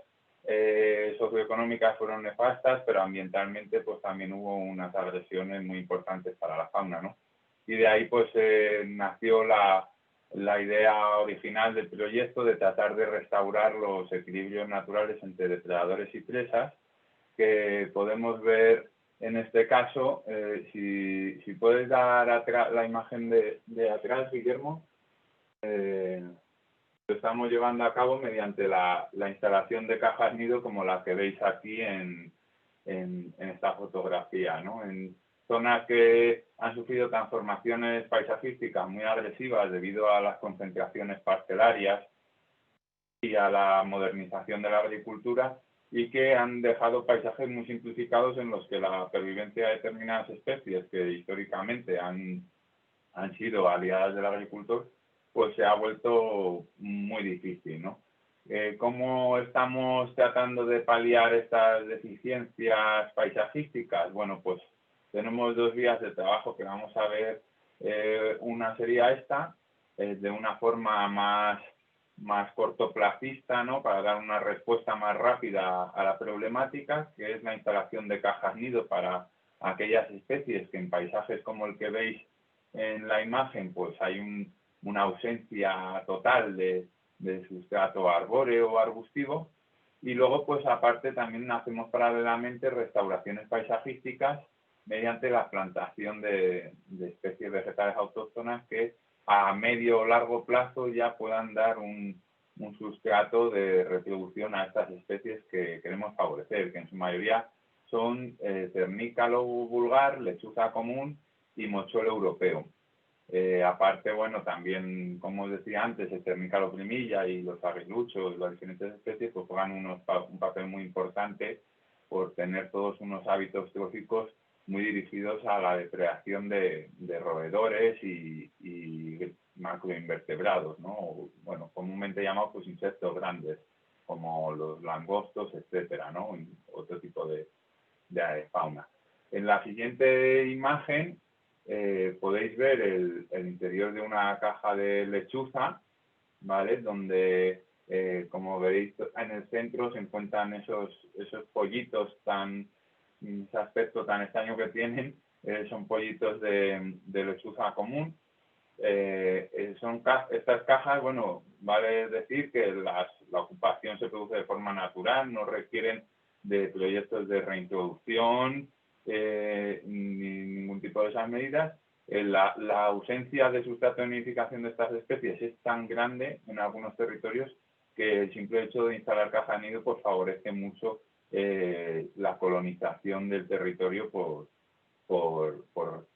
socioeconómicas fueron nefastas, pero ambientalmente pues también hubo unas agresiones muy importantes para la fauna, ¿no? Y de ahí pues nació la idea original del proyecto de tratar de restaurar los equilibrios naturales entre depredadores y presas, que podemos ver en este caso. Si puedes dar la imagen de atrás, Guillermo, lo estamos llevando a cabo mediante la instalación de cajas nido como la que veis aquí en esta fotografía, ¿no? En zonas que han sufrido transformaciones paisajísticas muy agresivas debido a las concentraciones parcelarias y a la modernización de la agricultura, y que han dejado paisajes muy simplificados en los que la pervivencia de determinadas especies que históricamente han sido aliadas del agricultor, pues se ha vuelto muy difícil, ¿no? ¿Cómo estamos tratando de paliar estas deficiencias paisajísticas? Bueno, pues tenemos 2 vías de trabajo que vamos a ver. Una sería esta, de una forma más cortoplacista, ¿no? Para dar una respuesta más rápida a la problemática, que es la instalación de cajas nido para aquellas especies que en paisajes como el que veis en la imagen, pues hay una ausencia total de sustrato arbóreo o arbustivo, Y luego, pues aparte, también hacemos paralelamente restauraciones paisajísticas mediante la plantación de especies vegetales autóctonas que a medio o largo plazo ya puedan dar un sustrato de reproducción a estas especies que queremos favorecer, que en su mayoría son cernícalo vulgar, lechuza común y mochuelo europeo. Aparte, bueno, también, como os decía antes, el cernícalo primilla y los aguiluchos, las diferentes especies, pues juegan un papel muy importante por tener todos unos hábitos tróficos muy dirigidos a la depredación de roedores y macroinvertebrados, ¿no? O, bueno, comúnmente llamados pues insectos grandes, como los langostos, etcétera, ¿no? Y otro tipo de fauna. En la siguiente imagen podéis ver el interior de una caja de lechuza, ¿vale? Donde, como veréis, en el centro se encuentran esos pollitos ese aspecto tan extraño que tienen, son pollitos de lechuza común. Estas cajas, bueno, vale decir que la ocupación se produce de forma natural, no requieren de proyectos de reintroducción, ni ningún tipo de esas medidas. La ausencia de sustrato de nidificación de estas especies es tan grande en algunos territorios que el simple hecho de instalar caja de nido pues favorece mucho la colonización del territorio por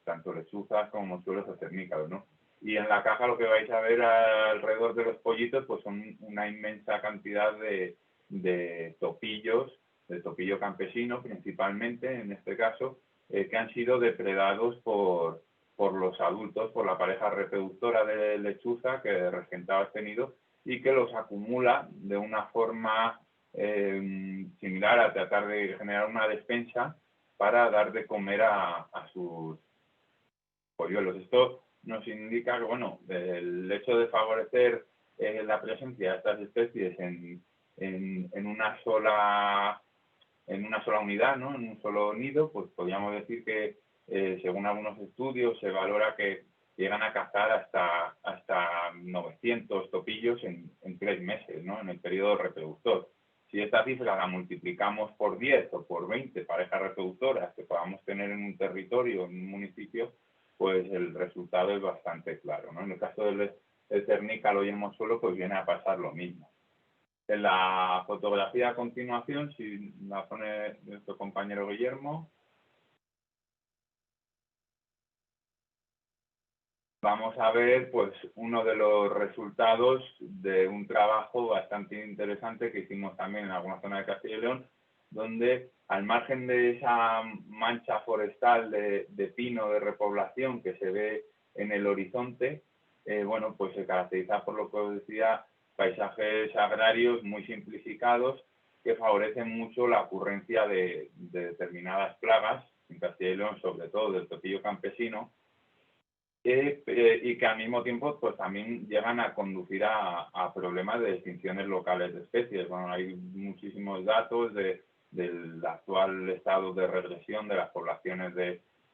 tanto lechuzas como mochuelos o cernícalos, ¿no? Y en la caja lo que vais a ver alrededor de los pollitos pues son una inmensa cantidad de topillos, de topillo campesino principalmente en este caso, que han sido depredados por los adultos, por la pareja reproductora de lechuza que regentaba este nido y que los acumula de una forma similar a tratar de generar una despensa para dar de comer a sus polluelos. Esto nos indica que, bueno, el hecho de favorecer la presencia de estas especies en una sola unidad, ¿no? En un solo nido, pues podríamos decir que, según algunos estudios, se valora que llegan a cazar hasta 900 topillos en 3 meses, ¿no? En el periodo reproductor. Si esta cifra la multiplicamos por 10 o por 20 parejas reproductoras que podamos tener en un territorio, en un municipio, pues el resultado es bastante claro, ¿no? En el caso del cernícalo y el mochuelo, pues viene a pasar lo mismo. En la fotografía a continuación, si la pone nuestro compañero Guillermo, vamos a ver pues uno de los resultados de un trabajo bastante interesante que hicimos también en alguna zona de Castilla y León, donde al margen de esa mancha forestal de pino de repoblación que se ve en el horizonte, bueno, pues se caracteriza por lo que os decía, paisajes agrarios muy simplificados que favorecen mucho la ocurrencia de determinadas plagas, en Castilla y León sobre todo del topillo campesino, y que al mismo tiempo pues también llegan a conducir a problemas de extinciones locales de especies. Bueno, hay muchísimos datos del actual estado de regresión de las poblaciones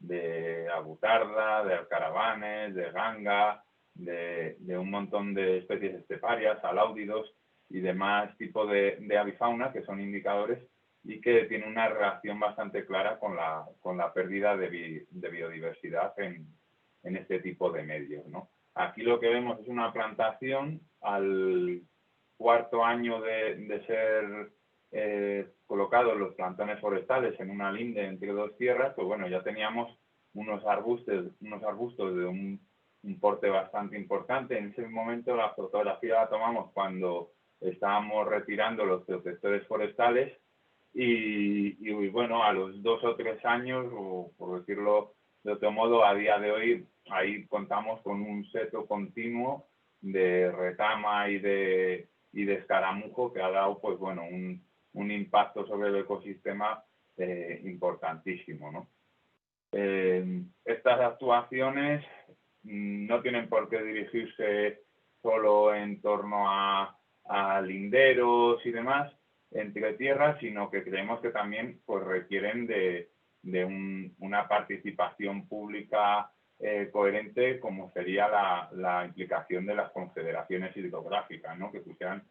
de abutarda, de alcaravanes, de ganga, de un montón de especies esteparias, aláudidos y demás tipos de avifauna que son indicadores y que tienen una relación bastante clara con la pérdida de biodiversidad en este tipo de medios, ¿no? Aquí lo que vemos es una plantación al 4º año de ser colocados los plantones forestales en una linde entre 2 tierras, pues bueno, ya teníamos unos arbustos de un porte bastante importante. En ese momento la fotografía la tomamos cuando estábamos retirando los protectores forestales y bueno, a los 2 o 3 años, o por decirlo de otro modo, a día de hoy, ahí contamos con un seto continuo de retama y de escaramujo que ha dado, pues bueno, un impacto sobre el ecosistema importantísimo, ¿no? Estas actuaciones no tienen por qué dirigirse solo en torno a linderos y demás entre tierras, sino que creemos que también pues requieren de una participación pública coherente, como sería la implicación de las confederaciones hidrográficas, ¿no? Que pusieran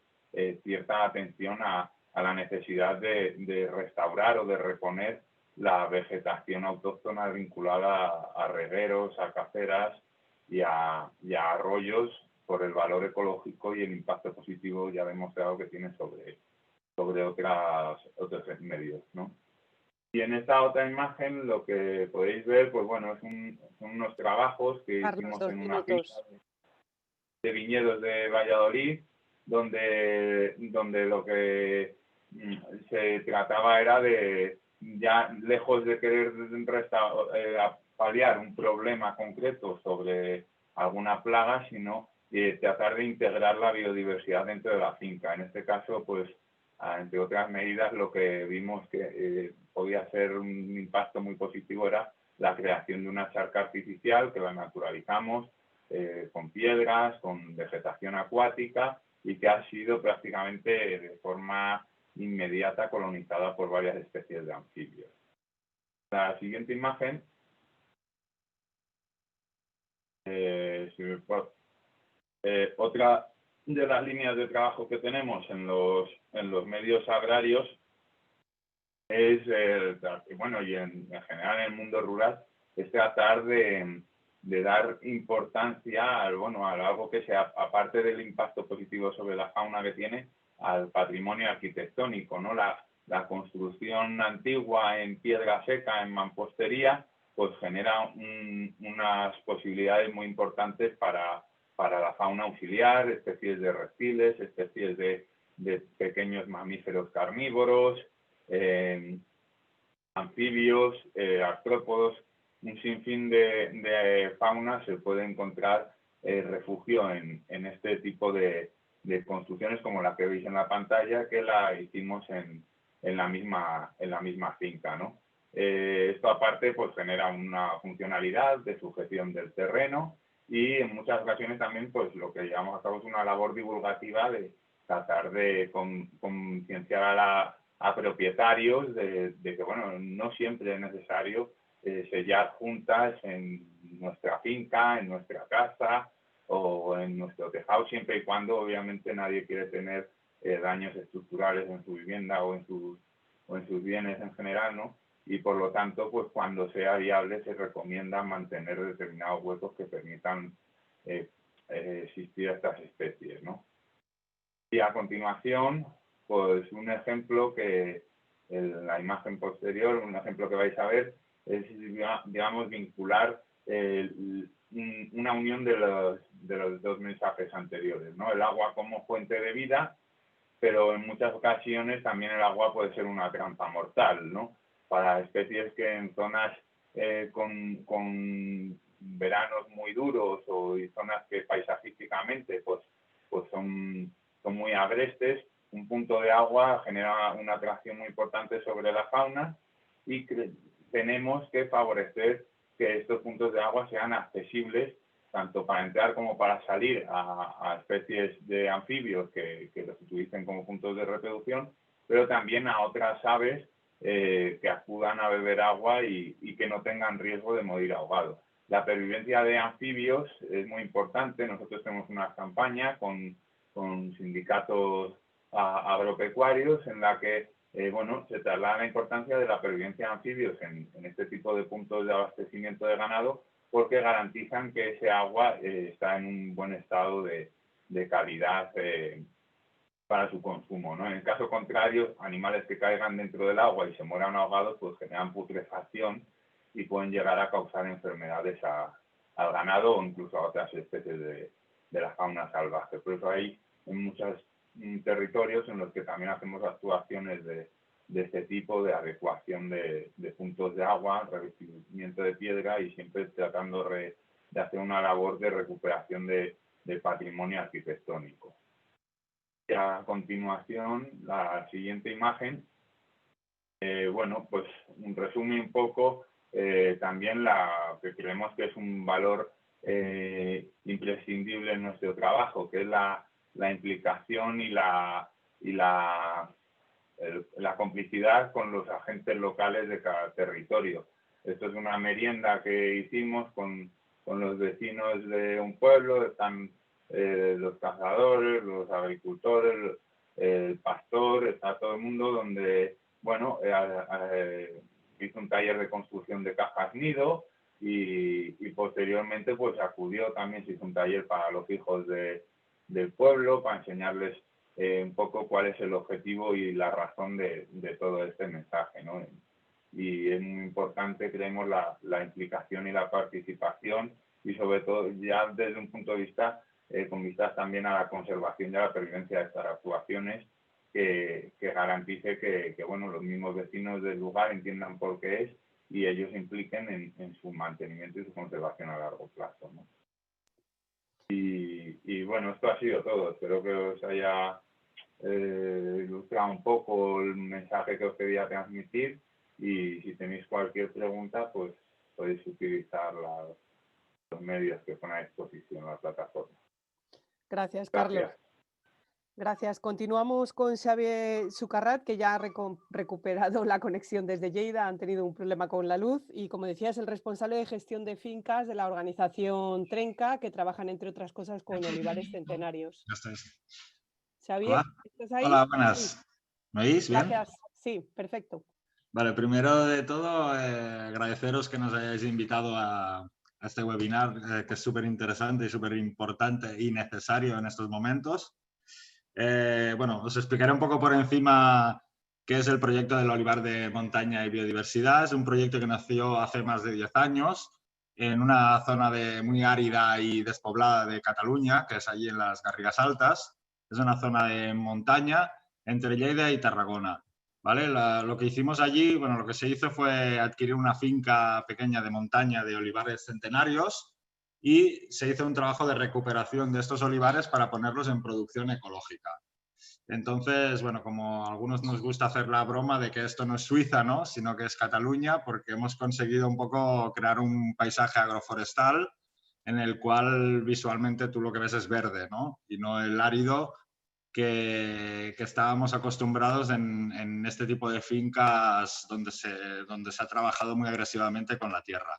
cierta atención a a la necesidad de restaurar o de reponer la vegetación autóctona vinculada a regueros, a caceras y a arroyos por el valor ecológico y el impacto positivo ya demostrado que tiene sobre otros medios, ¿no? Y en esta otra imagen lo que podéis ver, pues bueno, son unos trabajos que hicimos en una finca de viñedos de Valladolid, donde lo que se trataba era de, ya lejos de querer paliar un problema concreto sobre alguna plaga, sino tratar de integrar la biodiversidad dentro de la finca. En este caso, pues, entre otras medidas, lo que vimos que podía ser un impacto muy positivo era la creación de una charca artificial que la naturalizamos con piedras, con vegetación acuática y que ha sido prácticamente de forma inmediata colonizada por varias especies de anfibios. La siguiente imagen, otra de las líneas de trabajo que tenemos en los medios agrarios es, bueno, y en general en el mundo rural, es tratar de dar importancia a algo que sea, aparte del impacto positivo sobre la fauna que tiene, al patrimonio arquitectónico, ¿no? La construcción antigua en piedra seca, en mampostería, pues genera unas posibilidades muy importantes para la fauna auxiliar, especies de reptiles, especies de pequeños mamíferos carnívoros, anfibios, artrópodos, un sinfín de fauna se puede encontrar refugio en este tipo de construcciones como la que veis en la pantalla, que la hicimos en la misma finca, ¿no? Esto aparte pues genera una funcionalidad de sujeción del terreno y en muchas ocasiones también pues lo que llevamos a cabo es una labor divulgativa de tratar de concienciar a propietarios de que bueno, no siempre es necesario sellar juntas en nuestra finca, en nuestra casa o en nuestro tejado, siempre y cuando obviamente nadie quiere tener daños estructurales en su vivienda o en sus bienes en general, ¿no? Y por lo tanto, pues cuando sea viable se recomienda mantener determinados huecos que permitan existir a estas especies, ¿no? Y a continuación, pues un ejemplo que en la imagen posterior, un ejemplo que vais a ver, es, digamos, vincular una unión de los dos mensajes anteriores, ¿no? El agua como fuente de vida, pero en muchas ocasiones también el agua puede ser una trampa mortal, ¿no? Para especies que en zonas con veranos muy duros o zonas que paisajísticamente pues son muy agrestes, un punto de agua genera una atracción muy importante sobre la fauna y tenemos que favorecer que estos puntos de agua sean accesibles tanto para entrar como para salir a especies de anfibios que los utilicen como puntos de reproducción, pero también a otras aves que acudan a beber agua y que no tengan riesgo de morir ahogados. La pervivencia de anfibios es muy importante. Nosotros tenemos una campaña con sindicatos agropecuarios en la que bueno, se traslada la importancia de la pervivencia de anfibios en este tipo de puntos de abastecimiento de ganado, porque garantizan que ese agua está en un buen estado de calidad para su consumo, ¿no? En el caso contrario, animales que caigan dentro del agua y se mueran ahogados, pues generan putrefacción y pueden llegar a causar enfermedades al ganado o incluso a otras especies de la fauna salvaje. Por eso hay muchos territorios en los que también hacemos actuaciones de este tipo, de adecuación de puntos de agua, revestimiento de piedra y siempre tratando de hacer una labor de recuperación del patrimonio arquitectónico. Y a continuación, la siguiente imagen, bueno, pues resume un poco también que creemos que es un valor imprescindible en nuestro trabajo, que es la implicación y la complicidad con los agentes locales de cada territorio. Esto es una merienda que hicimos con los vecinos de un pueblo, están los cazadores, los agricultores, el pastor, está todo el mundo, donde, bueno, hizo un taller de construcción de cajas nido y posteriormente pues acudió también, se hizo un taller para los hijos del pueblo, para enseñarles un poco cuál es el objetivo y la razón de todo este mensaje, ¿no? Y es muy importante, creemos, la implicación y la participación, y sobre todo ya desde un punto de vista con vistas también a la conservación y a la pervivencia de estas actuaciones, que garantice que bueno, los mismos vecinos del lugar entiendan por qué es y ellos se impliquen en su mantenimiento y su conservación a largo plazo, ¿no? Y bueno, esto ha sido todo. Espero que os haya ilustrado un poco el mensaje que os quería transmitir, y si tenéis cualquier pregunta, pues podéis utilizar los medios que ponen a disposición la plataforma. Gracias, Carlos. Gracias. Continuamos con Xavier Sucarrat, que ya ha recuperado la conexión desde Lleida. Han tenido un problema con la luz y, como decía, es el responsable de gestión de fincas de la organización Trenca, que trabajan, entre otras cosas, con olivares centenarios. Ya estáis. Xavier, Hola. ¿estás ahí? Hola, buenas. Sí. ¿Me oís bien? Gracias. Sí, perfecto. Vale, primero de todo, agradeceros que nos hayáis invitado a este webinar, que es súper interesante y súper importante y necesario en estos momentos. Bueno, os explicaré un poco por encima qué es el proyecto del Olivar de Montaña y Biodiversidad. Es un proyecto que nació hace más de 10 años en una zona muy árida y despoblada de Cataluña, que es allí en las Garrigas Altas. Es una zona de montaña entre Lleida y Tarragona, ¿vale? Lo que hicimos allí, bueno, lo que se hizo fue adquirir una finca pequeña de montaña de olivares centenarios y se hizo un trabajo de recuperación de estos olivares para ponerlos en producción ecológica. Entonces, bueno, como a algunos nos gusta hacer la broma de que esto no es Suiza, ¿no?, sino que es Cataluña, porque hemos conseguido un poco crear un paisaje agroforestal en el cual visualmente tú lo que ves es verde, ¿no?, y no el árido que estábamos acostumbrados en este tipo de fincas donde se ha trabajado muy agresivamente con la tierra.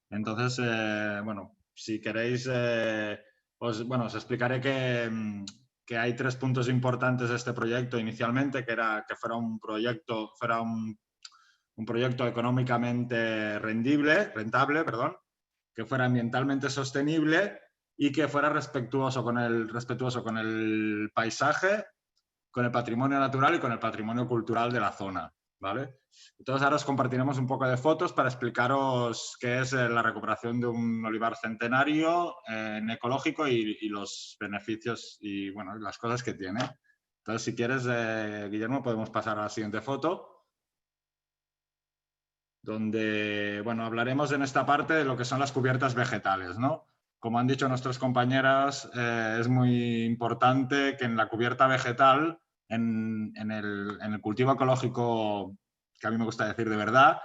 Entonces, bueno, si queréis, os explicaré que hay 3 puntos importantes de este proyecto inicialmente, que era que fuera un proyecto económicamente rentable, que fuera ambientalmente sostenible y que fuera respetuoso con el paisaje, con el patrimonio natural y con el patrimonio cultural de la zona, ¿vale? Entonces ahora os compartiremos un poco de fotos para explicaros qué es la recuperación de un olivar centenario en ecológico y los beneficios y, bueno, las cosas que tiene. Entonces, si quieres, Guillermo, podemos pasar a la siguiente foto, donde, bueno, hablaremos en esta parte de lo que son las cubiertas vegetales, ¿no? Como han dicho nuestras compañeras, es muy importante que en la cubierta vegetal, en el cultivo ecológico, que a mí me gusta decir de verdad,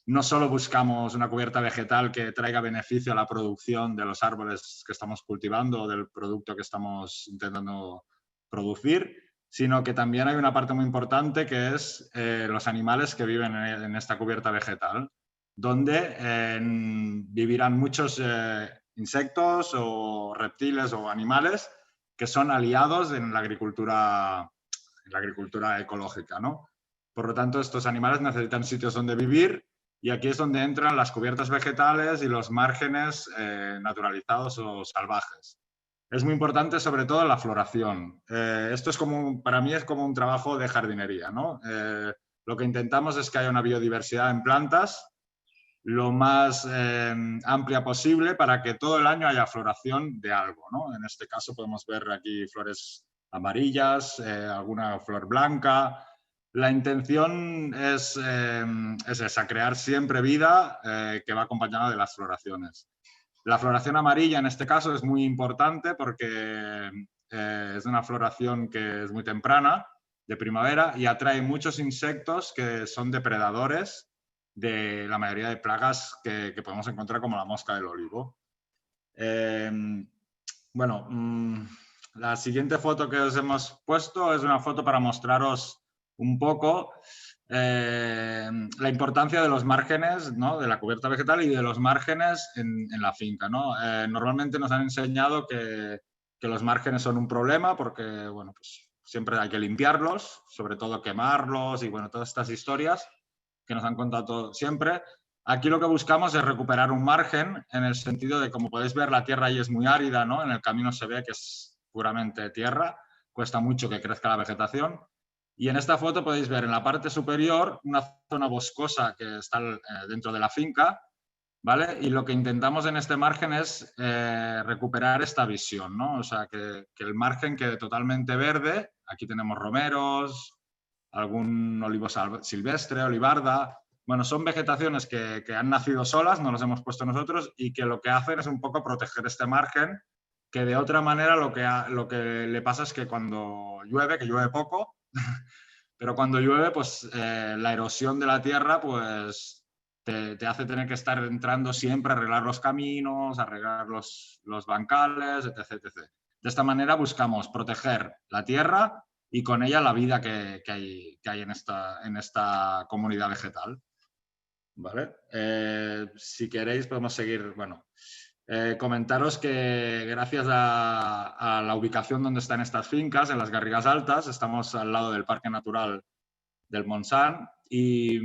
no solo buscamos una cubierta vegetal que traiga beneficio a la producción de los árboles que estamos cultivando o del producto que estamos intentando producir, sino que también hay una parte muy importante que es los animales que viven en esta cubierta vegetal, donde vivirán muchos insectos o reptiles o animales que son aliados en la agricultura ecológica, ¿no? Por lo tanto, estos animales necesitan sitios donde vivir y aquí es donde entran las cubiertas vegetales y los márgenes naturalizados o salvajes. Es muy importante sobre todo la floración. Esto es para mí es como un trabajo de jardinería, ¿no? Lo que intentamos es que haya una biodiversidad en plantas lo más amplia posible para que todo el año haya floración de algo, ¿no? En este caso podemos ver aquí flores amarillas, alguna flor blanca. La intención es esa, crear siempre vida que va acompañada de las floraciones. La floración amarilla en este caso es muy importante porque es una floración que es muy temprana, de primavera, y atrae muchos insectos que son depredadores de la mayoría de plagas que podemos encontrar, como la mosca del olivo. Bueno, la siguiente foto que os hemos puesto es una foto para mostraros un poco la importancia de los márgenes, ¿no?, de la cubierta vegetal y de los márgenes en la finca, ¿no? Normalmente nos han enseñado que los márgenes son un problema porque, bueno, pues siempre hay que limpiarlos, sobre todo quemarlos y bueno, todas estas historias que nos han contado siempre. Aquí lo que buscamos es recuperar un margen en el sentido de, como podéis ver, la tierra ahí es muy árida, ¿no? En el camino se ve que es puramente tierra, cuesta mucho que crezca la vegetación. Y en esta foto podéis ver en la parte superior una zona boscosa que está dentro de la finca, ¿vale? Y lo que intentamos en este margen es recuperar esta visión, ¿no? O sea, que el margen quede totalmente verde. Aquí tenemos romeros, algún olivo silvestre, olivarda. Bueno, son vegetaciones que han nacido solas, no las hemos puesto nosotros, y que lo que hacen es un poco proteger este margen, que de otra manera lo que le pasa es que cuando llueve, que llueve poco, pero cuando llueve, pues la erosión de la tierra, pues te hace tener que estar entrando siempre a arreglar los caminos, arreglar los bancales, etc, etc. De esta manera buscamos proteger la tierra y con ella la vida que hay en esta comunidad vegetal. ¿Vale? Si queréis podemos seguir. Bueno, comentaros que gracias a la ubicación donde están estas fincas, en las Garrigas Altas, estamos al lado del Parque Natural del Montsant y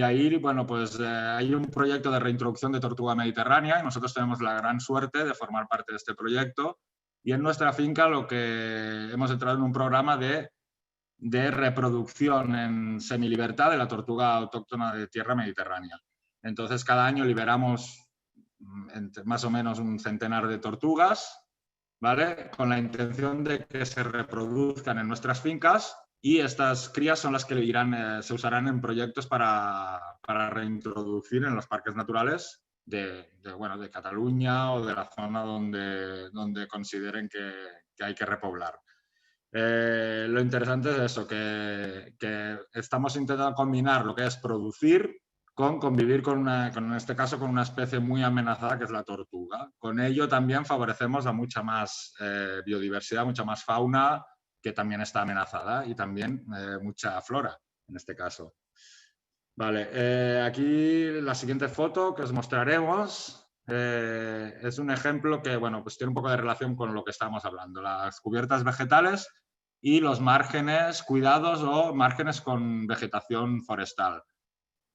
ahí, bueno, pues hay un proyecto de reintroducción de tortuga mediterránea y nosotros tenemos la gran suerte de formar parte de este proyecto y en nuestra finca lo que hemos entrado en un programa de reproducción en semilibertad de la tortuga autóctona de tierra mediterránea. Entonces, cada año liberamos más o menos un centenar de tortugas, ¿vale? Con la intención de que se reproduzcan en nuestras fincas y estas crías son las que se usarán en proyectos para reintroducir en los parques naturales de Cataluña o de la zona donde consideren que hay que repoblar. Lo interesante es eso, que estamos intentando combinar lo que es producir con convivir en este caso con una especie muy amenazada que es la tortuga. Con ello también favorecemos a mucha más biodiversidad, mucha más fauna que también está amenazada y también mucha flora en este caso. Vale, aquí la siguiente foto que os mostraremos es un ejemplo que bueno, pues tiene un poco de relación con lo que estábamos hablando, las cubiertas vegetales y los márgenes cuidados o márgenes con vegetación forestal.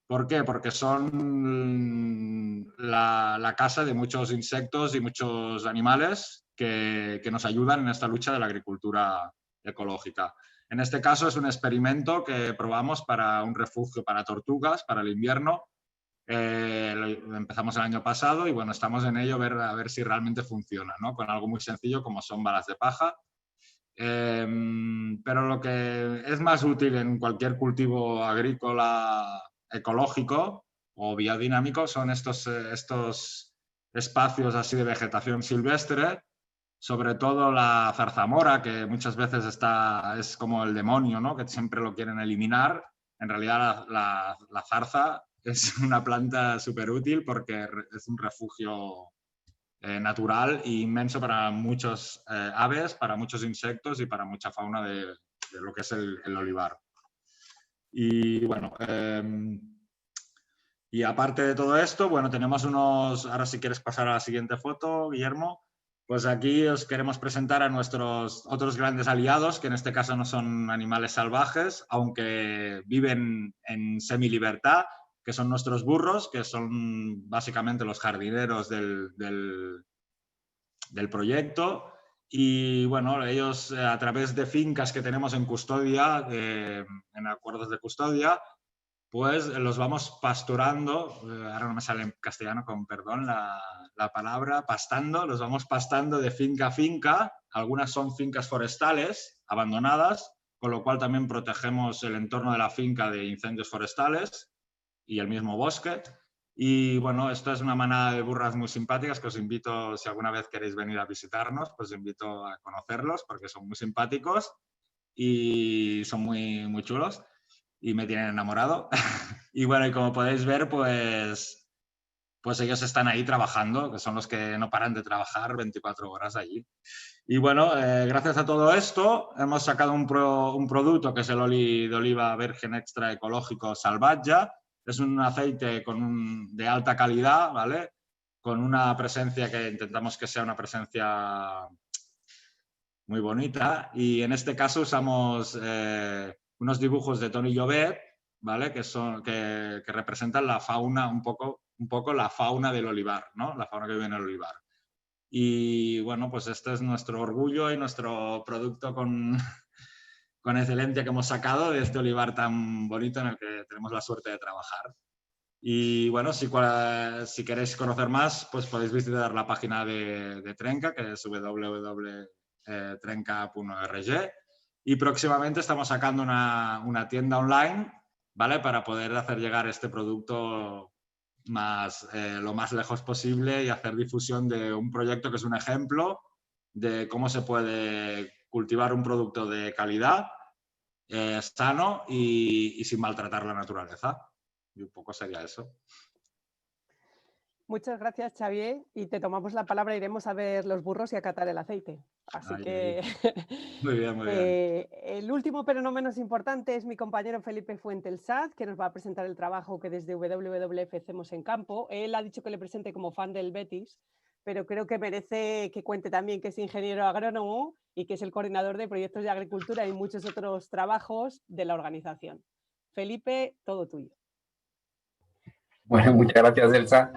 ¿Por qué? Porque son la casa de muchos insectos y muchos animales que nos ayudan en esta lucha de la agricultura ecológica. En este caso es un experimento que probamos para un refugio para tortugas para el invierno. Empezamos el año pasado y bueno, estamos en ello a ver si realmente funciona, ¿no? Con algo muy sencillo como son balas de paja. Pero lo que es más útil en cualquier cultivo agrícola ecológico o biodinámico son estos espacios así de vegetación silvestre, sobre todo la zarzamora, que muchas veces es como el demonio, ¿no? Que siempre lo quieren eliminar. En realidad la zarza es una planta súper útil porque es un refugio natural e inmenso para muchos aves, para muchos insectos y para mucha fauna de lo que es el olivar. Y bueno, y aparte de todo esto, bueno, tenemos ahora si quieres pasar a la siguiente foto, Guillermo, pues aquí os queremos presentar a nuestros otros grandes aliados, que en este caso no son animales salvajes, aunque viven en semilibertad, que son nuestros burros, que son básicamente los jardineros del proyecto. Y bueno, ellos a través de fincas que tenemos en custodia, en acuerdos de custodia, pues los vamos pasturando, ahora no me sale en castellano, con perdón la palabra, pastando, los vamos pastando de finca a finca. Algunas son fincas forestales abandonadas, con lo cual también protegemos el entorno de la finca de incendios forestales y el mismo bosque. Y bueno, esto es una manada de burras muy simpáticas que os invito, si alguna vez queréis venir a visitarnos, pues os invito a conocerlos porque son muy simpáticos y son muy, muy chulos y me tienen enamorado. Y bueno, y como podéis ver, pues ellos están ahí trabajando, que son los que no paran de trabajar 24 horas allí. Y bueno, gracias a todo esto hemos sacado un producto que es el oli de oliva virgen extra ecológico Salvatge. Es un aceite de alta calidad, ¿vale? Con una presencia que intentamos que sea una presencia muy bonita. Y en este caso usamos unos dibujos de Tony Llobet, ¿vale? Que representan la fauna, un poco la fauna del olivar, ¿no? La fauna que vive en el olivar. Y bueno, pues este es nuestro orgullo y nuestro producto con excelencia que hemos sacado de este olivar tan bonito en el que tenemos la suerte de trabajar. Y bueno, si queréis conocer más, pues podéis visitar la página de Trenca, que es www.trenca.org. Y próximamente estamos sacando una tienda online, ¿vale? Para poder hacer llegar este producto lo más lejos posible y hacer difusión de un proyecto que es un ejemplo de cómo se puede cultivar un producto de calidad, sano y sin maltratar la naturaleza. Y un poco sería eso. Muchas gracias, Xavier. Y te tomamos la palabra, iremos a ver los burros y a catar el aceite. Así que... Muy bien, muy bien. El último, pero no menos importante, es mi compañero Felipe Fuentelsaz, que nos va a presentar el trabajo que desde WWF hacemos en campo. Él ha dicho que le presente como fan del Betis, pero creo que merece que cuente también que es ingeniero agrónomo y que es el coordinador de proyectos de agricultura y muchos otros trabajos de la organización. Felipe, todo tuyo. Bueno, muchas gracias, Elsa.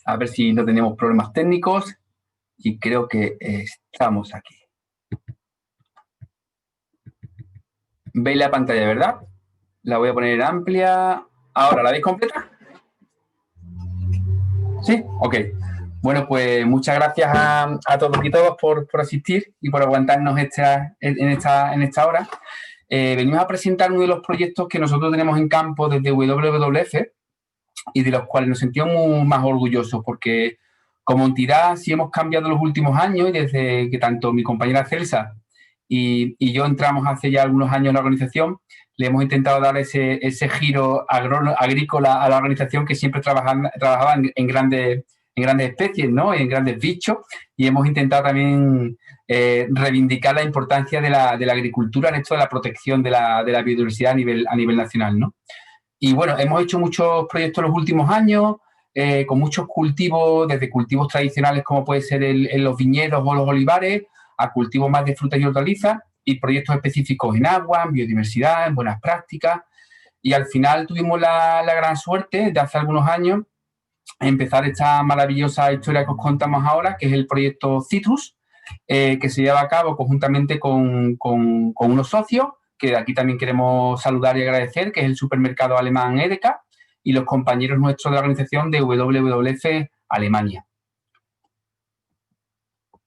A ver si no tenemos problemas técnicos y creo que estamos aquí. ¿Veis la pantalla, verdad? La voy a poner amplia. Ahora, ¿la veis completa? ¿Sí? Ok. Bueno, pues muchas gracias a todos y todas por asistir y por aguantarnos en esta hora. Venimos a presentar uno de los proyectos que nosotros tenemos en campo desde WWF y de los cuales nos sentimos más orgullosos porque como entidad sí hemos cambiado en los últimos años y desde que tanto mi compañera Celsa y yo entramos hace ya algunos años en la organización, le hemos intentado dar ese giro agrícola a la organización que siempre trabajaba en grandes especies, ¿no? En grandes bichos, y hemos intentado también reivindicar la importancia de la agricultura en esto de la protección de la biodiversidad a nivel nacional, ¿no? Y bueno, hemos hecho muchos proyectos en los últimos años, con muchos cultivos, desde cultivos tradicionales como puede ser en los viñedos o los olivares, a cultivos más de frutas y hortalizas, y proyectos específicos en agua, en biodiversidad, en buenas prácticas. Y al final tuvimos la gran suerte de hace algunos años empezar esta maravillosa historia que os contamos ahora, que es el proyecto Citrus, que se lleva a cabo conjuntamente con unos socios, que de aquí también queremos saludar y agradecer, que es el supermercado alemán Edeka y los compañeros nuestros de la organización de WWF Alemania.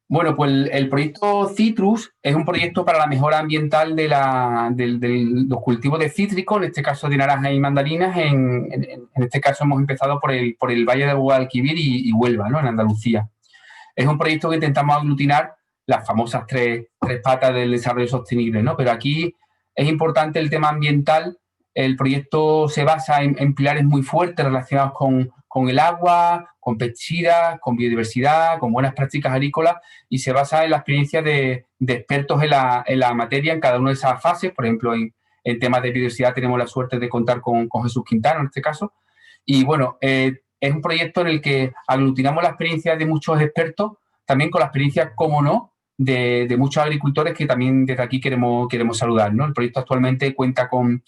Bueno, pues el proyecto Citrus es un proyecto para la mejora ambiental de los cultivos de cítricos, en este caso de naranjas y mandarinas. En este caso hemos empezado por el Valle de Guadalquivir y Huelva, ¿no? En Andalucía. Es un proyecto que intentamos aglutinar las famosas tres patas del desarrollo sostenible, ¿no? Pero aquí es importante el tema ambiental. El proyecto se basa en pilares muy fuertes relacionados con el agua, con pesticidas, con biodiversidad, con buenas prácticas agrícolas, y se basa en la experiencia de expertos en la materia en cada una de esas fases. Por ejemplo, en temas de biodiversidad tenemos la suerte de contar con Jesús Quintana en este caso. Y bueno, es un proyecto en el que aglutinamos la experiencia de muchos expertos, también con la experiencia, como no, de muchos agricultores que también desde aquí queremos saludar, ¿no? El proyecto actualmente cuenta con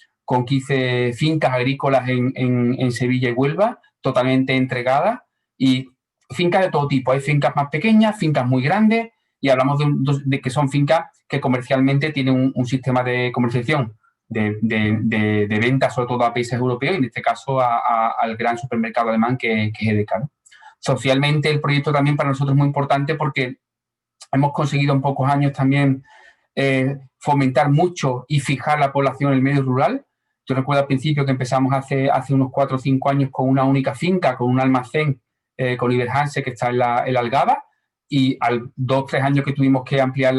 15 fincas agrícolas en Sevilla y Huelva, totalmente entregadas, y fincas de todo tipo. Hay fincas más pequeñas, fincas muy grandes, y hablamos de que son fincas que comercialmente tienen un sistema de comercialización de venta, sobre todo a países europeos, y en este caso al gran supermercado alemán que es Edeka, ¿no? Socialmente el proyecto también para nosotros es muy importante porque hemos conseguido en pocos años también fomentar mucho y fijar la población en el medio rural. Yo recuerdo al principio que empezamos hace unos 4 o 5 años con una única finca, con un almacén con Iberhanse que está en la Algaba, y al 2 o 3 años que tuvimos que ampliar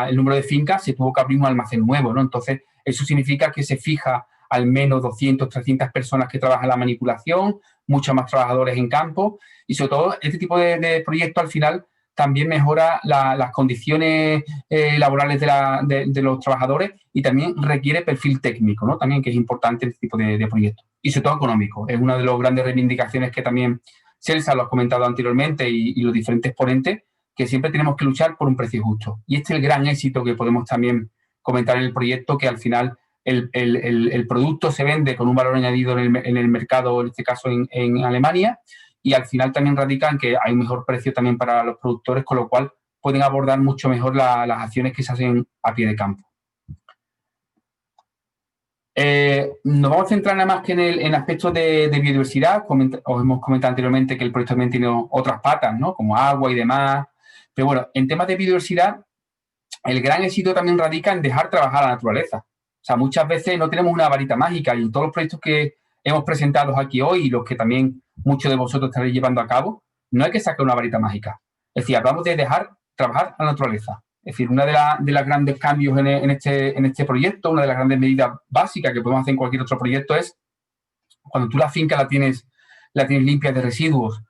el número de fincas, se tuvo que abrir un almacén nuevo, ¿no? Entonces, eso significa que se fija al menos 200, 300 personas que trabajan la manipulación, muchos más trabajadores en campo, y sobre todo este tipo de proyectos al final también mejora las condiciones laborales de los trabajadores, y también requiere perfil técnico, ¿no? También, que es importante este tipo de proyectos. Y sobre todo económico. Es una de las grandes reivindicaciones que también Celsa lo ha comentado anteriormente y los diferentes ponentes, que siempre tenemos que luchar por un precio justo. Y este es el gran éxito que podemos también comentar en el proyecto, que al final el producto se vende con un valor añadido en el mercado, en este caso en Alemania, y al final también radica en que hay un mejor precio también para los productores, con lo cual pueden abordar mucho mejor las acciones que se hacen a pie de campo. Nos vamos a centrar nada más que en aspectos de biodiversidad. Os hemos comentado anteriormente que el proyecto también tiene otras patas, ¿no? Como agua y demás. Pero bueno, en temas de biodiversidad, el gran éxito también radica en dejar trabajar a la naturaleza. O sea, muchas veces no tenemos una varita mágica, y en todos los proyectos que hemos presentado aquí hoy y los que también muchos de vosotros estaréis llevando a cabo, no hay que sacar una varita mágica. Es decir, hablamos de dejar trabajar a la naturaleza. Es decir, una de las grandes cambios en este proyecto, una de las grandes medidas básicas que podemos hacer en cualquier otro proyecto es cuando tú la finca la tienes limpia de residuos,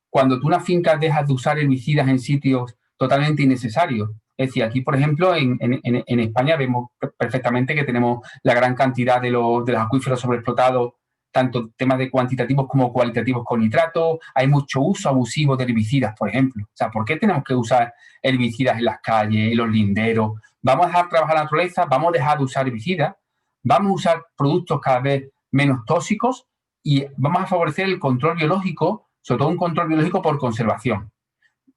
cuando tú una finca dejas de usar herbicidas en sitios totalmente innecesarios. Es decir, aquí, por ejemplo, en España vemos perfectamente que tenemos la gran cantidad de los acuíferos sobreexplotados, tanto temas de cuantitativos como cualitativos con nitrato. Hay mucho uso abusivo de herbicidas, por ejemplo. O sea, ¿por qué tenemos que usar herbicidas en las calles, en los linderos? Vamos a dejar trabajar la naturaleza, vamos a dejar de usar herbicidas, vamos a usar productos cada vez menos tóxicos y vamos a favorecer el control biológico, sobre todo un control biológico por conservación.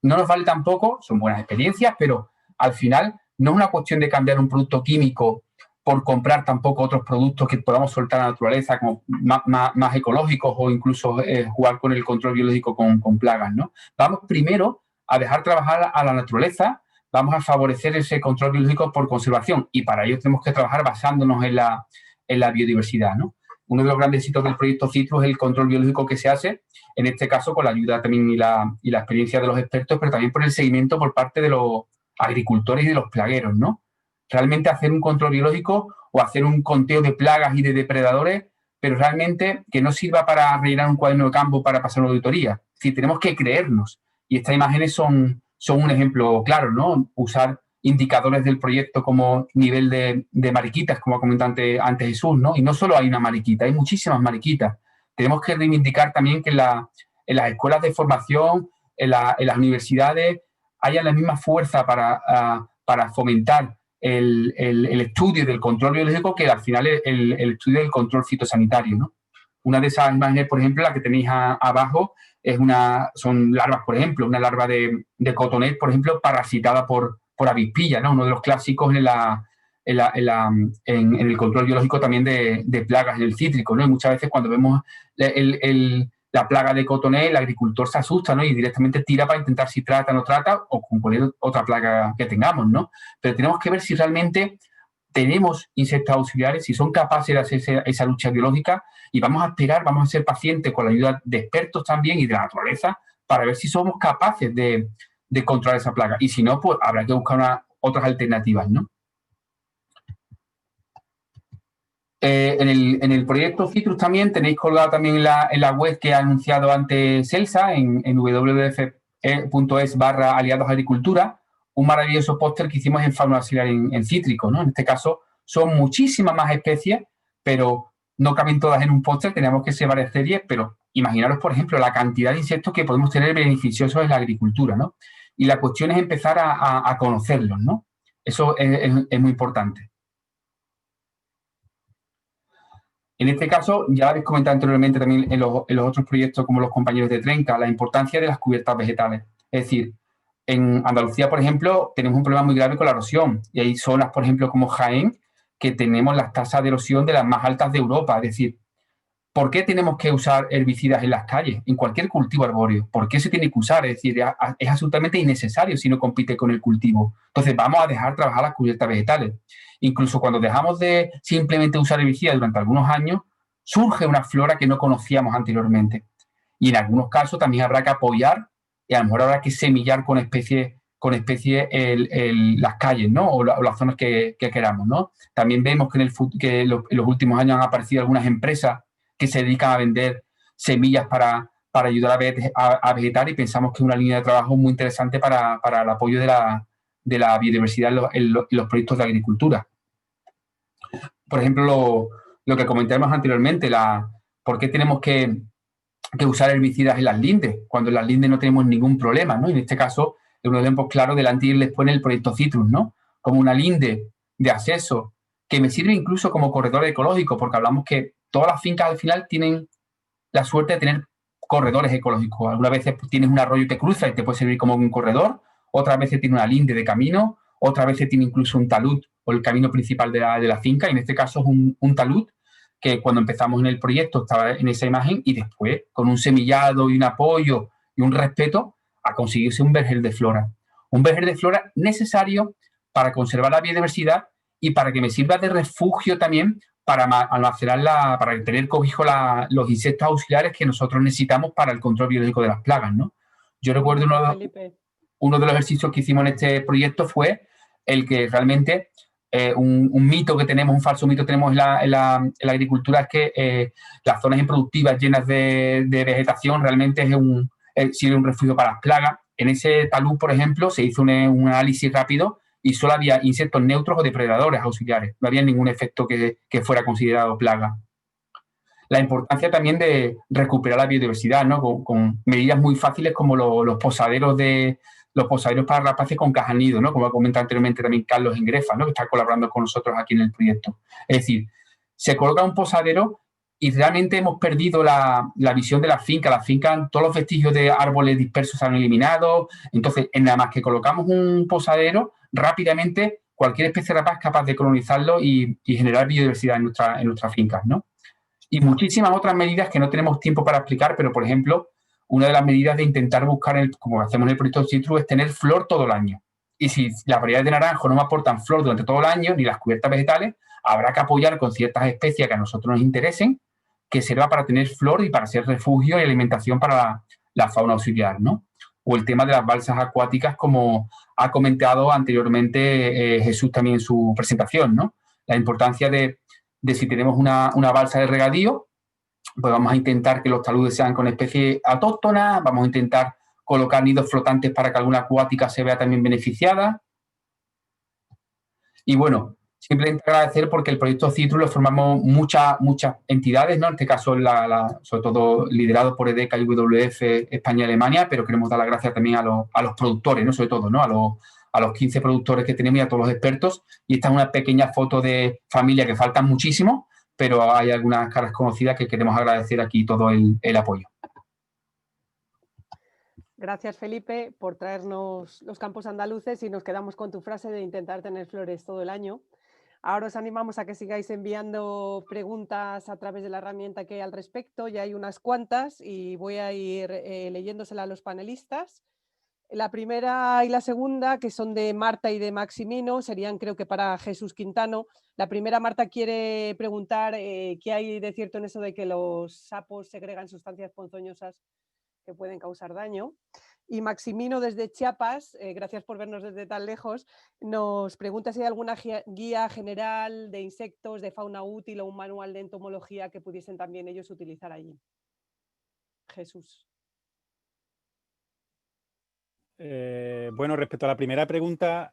No nos vale tampoco, son buenas experiencias, pero al final no es una cuestión de cambiar un producto químico por comprar tampoco otros productos que podamos soltar a la naturaleza, como más ecológicos, o incluso jugar con el control biológico con plagas, ¿no? Vamos primero a dejar trabajar a la naturaleza, vamos a favorecer ese control biológico por conservación, y para ello tenemos que trabajar basándonos en la biodiversidad, ¿no? Uno de los grandes éxitos del proyecto Citrus es el control biológico que se hace, en este caso con la ayuda también y la experiencia de los expertos, pero también por el seguimiento por parte de los agricultores y de los plagueros, ¿no? Realmente hacer un control biológico o hacer un conteo de plagas y de depredadores, pero realmente que no sirva para rellenar un cuaderno de campo para pasar una auditoría. Es decir, tenemos que creernos. Y estas imágenes son un ejemplo claro, ¿no? Usar indicadores del proyecto como nivel de mariquitas, como ha comentado antes Jesús, ¿no? Y no solo hay una mariquita, hay muchísimas mariquitas. Tenemos que reivindicar también que en las escuelas de formación, en las universidades, haya la misma fuerza para fomentar el estudio del control biológico que al final el estudio del control fitosanitario, ¿no? Una de esas imágenes, por ejemplo, la que tenéis abajo, son larvas, por ejemplo, una larva de cotonet, por ejemplo, parasitada por avispilla, ¿no? Uno de los clásicos en el control biológico también de plagas en el cítrico, ¿no? Y muchas veces cuando vemos la plaga de cotonet, el agricultor se asusta, ¿no? Y directamente tira para intentar si trata o no trata, o con cualquier otra plaga que tengamos, ¿no? Pero tenemos que ver si realmente tenemos insectos auxiliares, si son capaces de hacer esa lucha biológica, y vamos a esperar, vamos a ser pacientes con la ayuda de expertos también y de la naturaleza para ver si somos capaces de controlar esa plaga. Y si no, pues habrá que buscar otras alternativas, ¿no? En el proyecto Citrus también tenéis colgado también en la web que ha anunciado antes Celsa, en www.es/aliadosagricultura, un maravilloso póster que hicimos en fauna auxiliar en cítrico, ¿no? En este caso son muchísimas más especies, pero no caben todas en un póster, tenemos que ser varias series, pero imaginaros, por ejemplo, la cantidad de insectos que podemos tener beneficiosos en la agricultura, ¿no? Y la cuestión es empezar a conocerlos, ¿no? Eso es muy importante. En este caso, ya habéis comentado anteriormente también en los otros proyectos como los compañeros de Trenca, la importancia de las cubiertas vegetales. Es decir, en Andalucía, por ejemplo, tenemos un problema muy grave con la erosión, y hay zonas, por ejemplo, como Jaén, que tenemos las tasas de erosión de las más altas de Europa. Es decir, ¿por qué tenemos que usar herbicidas en las calles, en cualquier cultivo arbóreo? ¿Por qué se tiene que usar? Es decir, es absolutamente innecesario si no compite con el cultivo. Entonces, vamos a dejar trabajar las cubiertas vegetales. Incluso cuando dejamos de simplemente usar herbicidas durante algunos años, surge una flora que no conocíamos anteriormente. Y en algunos casos también habrá que apoyar, y a lo mejor habrá que semillar con especies las calles, ¿no? O las zonas que queramos, ¿no? También vemos que en los últimos años han aparecido algunas empresas que se dedican a vender semillas para ayudar a vegetar, y pensamos que es una línea de trabajo muy interesante para el apoyo de la biodiversidad en los proyectos de agricultura. Por ejemplo, lo que comentamos anteriormente, ¿por qué tenemos que usar herbicidas en las lindes, cuando en las lindes no tenemos ningún problema, ¿no? En este caso, un ejemplo claro del antes y el después en el proyecto Citrus, ¿no? Como una linde de acceso que me sirve incluso como corredor ecológico, porque hablamos que todas las fincas al final tienen la suerte de tener corredores ecológicos. Algunas veces tienes un arroyo que cruza y te puede servir como un corredor, otras veces tiene una linde de camino, otras veces tiene incluso un talud o el camino principal de la finca, y en este caso es un talud que cuando empezamos en el proyecto estaba en esa imagen y después, con un semillado y un apoyo y un respeto, a conseguirse un vergel de flora. Un vergel de flora necesario para conservar la biodiversidad y para que me sirva de refugio también para almacenar, para tener cobijo los insectos auxiliares que nosotros necesitamos para el control biológico de las plagas, ¿no? Yo recuerdo uno de los ejercicios que hicimos en este proyecto fue el que realmente un mito que tenemos, un falso mito que tenemos en la agricultura es que las zonas improductivas llenas de vegetación realmente sirve un refugio para las plagas. En ese talud, por ejemplo, se hizo un análisis rápido y solo había insectos neutros o depredadores auxiliares. No había ningún efecto que fuera considerado plaga. La importancia también de recuperar la biodiversidad, ¿no? Con medidas muy fáciles como los posaderos para rapaces con caja nido, ¿no? Como ha comentado anteriormente también Carlos Ingrefa, ¿no? Que está colaborando con nosotros aquí en el proyecto. Es decir, se coloca un posadero y realmente hemos perdido la visión de la finca. La finca, todos los vestigios de árboles dispersos se han eliminado. Entonces, en nada más que colocamos un posadero, rápidamente cualquier especie de rapaz es capaz de colonizarlo y generar biodiversidad en nuestras fincas, ¿no? Y muchísimas otras medidas que no tenemos tiempo para explicar, pero, por ejemplo, una de las medidas de intentar buscar, como hacemos en el proyecto Citrus, es tener flor todo el año. Y si las variedades de naranjo no me aportan flor durante todo el año, ni las cubiertas vegetales, habrá que apoyar con ciertas especies que a nosotros nos interesen, que sirva para tener flor y para ser refugio y alimentación para la fauna auxiliar, ¿no? O el tema de las balsas acuáticas, como ha comentado anteriormente Jesús también en su presentación, ¿no? La importancia de si tenemos una balsa de regadío, pues vamos a intentar que los taludes sean con especies autóctonas, vamos a intentar colocar nidos flotantes para que alguna acuática se vea también beneficiada. Y bueno, simplemente agradecer porque el proyecto Citrus lo formamos muchas entidades, ¿no? En este caso, sobre todo liderado por EDECA y WWF España y Alemania, pero queremos dar las gracias también a los productores, ¿no? Sobre todo, ¿no? A los 15 productores que tenemos y a todos los expertos. Y esta es una pequeña foto de familia que faltan muchísimo, pero hay algunas caras conocidas que queremos agradecer aquí todo el apoyo. Gracias, Felipe, por traernos los campos andaluces y nos quedamos con tu frase de intentar tener flores todo el año. Ahora os animamos a que sigáis enviando preguntas a través de la herramienta que hay al respecto. Ya hay unas cuantas y voy a ir leyéndoselas a los panelistas. La primera y la segunda, que son de Marta y de Maximino, serían creo que para Jesús Quintano. La primera, Marta quiere preguntar qué hay de cierto en eso de que los sapos segregan sustancias ponzoñosas que pueden causar daño. Y Maximino desde Chiapas, gracias por vernos desde tan lejos, nos pregunta si hay alguna guía general de insectos, de fauna útil o un manual de entomología que pudiesen también ellos utilizar allí. Jesús. Bueno, respecto a la primera pregunta,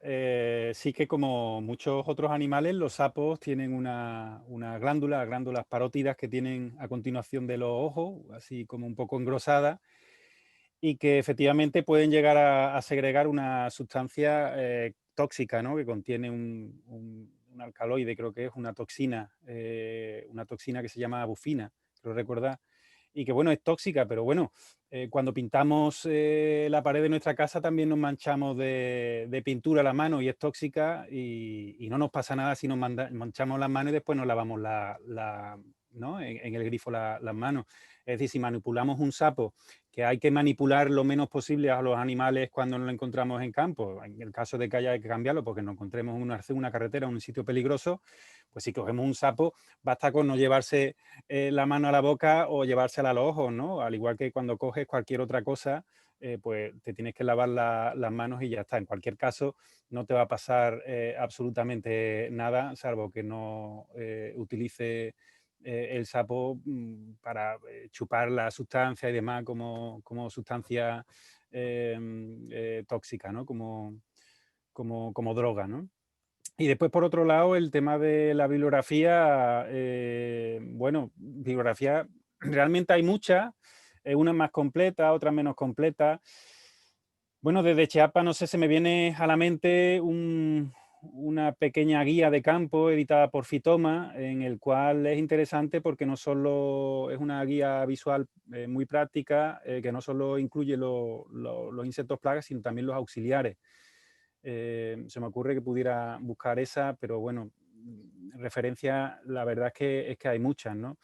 sí que como muchos otros animales, los sapos tienen una glándulas parótidas que tienen a continuación de los ojos, así como un poco engrosadas, y que efectivamente pueden llegar a segregar una sustancia tóxica, ¿no? Que contiene un alcaloide, creo que es una toxina que se llama bufina, creo recordar, y que bueno, es tóxica, pero bueno, cuando pintamos la pared de nuestra casa también nos manchamos de pintura la mano y es tóxica y no nos pasa nada si nos manchamos las manos y después nos lavamos ¿no? en el grifo las manos. Es decir, si manipulamos un sapo, que hay que manipular lo menos posible a los animales cuando nos lo encontramos en campo, en el caso de que haya que cambiarlo porque nos encontremos en una carretera o en un sitio peligroso, pues si cogemos un sapo, basta con no llevarse la mano a la boca o llevársela a los ojos, ¿no? Al igual que cuando coges cualquier otra cosa, pues te tienes que lavar las manos y ya está. En cualquier caso, no te va a pasar absolutamente nada, salvo que no utilice el sapo para chupar la sustancia y demás como sustancia tóxica, ¿no? Como droga, ¿no? Y después, por otro lado, el tema de la bibliografía, bueno, bibliografía realmente hay muchas, unas más completas, otras menos completas. Bueno, desde Chiapas, no sé, se me viene a la mente una pequeña guía de campo editada por Fitoma, en el cual es interesante porque no solo es una guía visual muy práctica, que no solo incluye los insectos plagas, sino también los auxiliares. Se me ocurre que pudiera buscar esa, pero bueno, referencias, la verdad es que hay muchas, ¿no?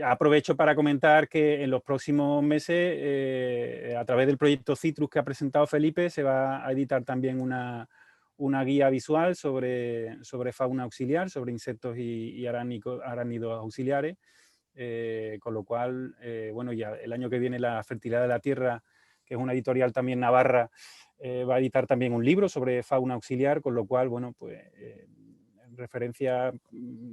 Aprovecho para comentar que en los próximos meses, a través del proyecto Citrus que ha presentado Felipe, se va a editar también una guía visual sobre fauna auxiliar, sobre insectos y arácnidos auxiliares, con lo cual, bueno, ya el año que viene La Fertilidad de la Tierra, que es una editorial también navarra, va a editar también un libro sobre fauna auxiliar, con lo cual, bueno, pues en referencia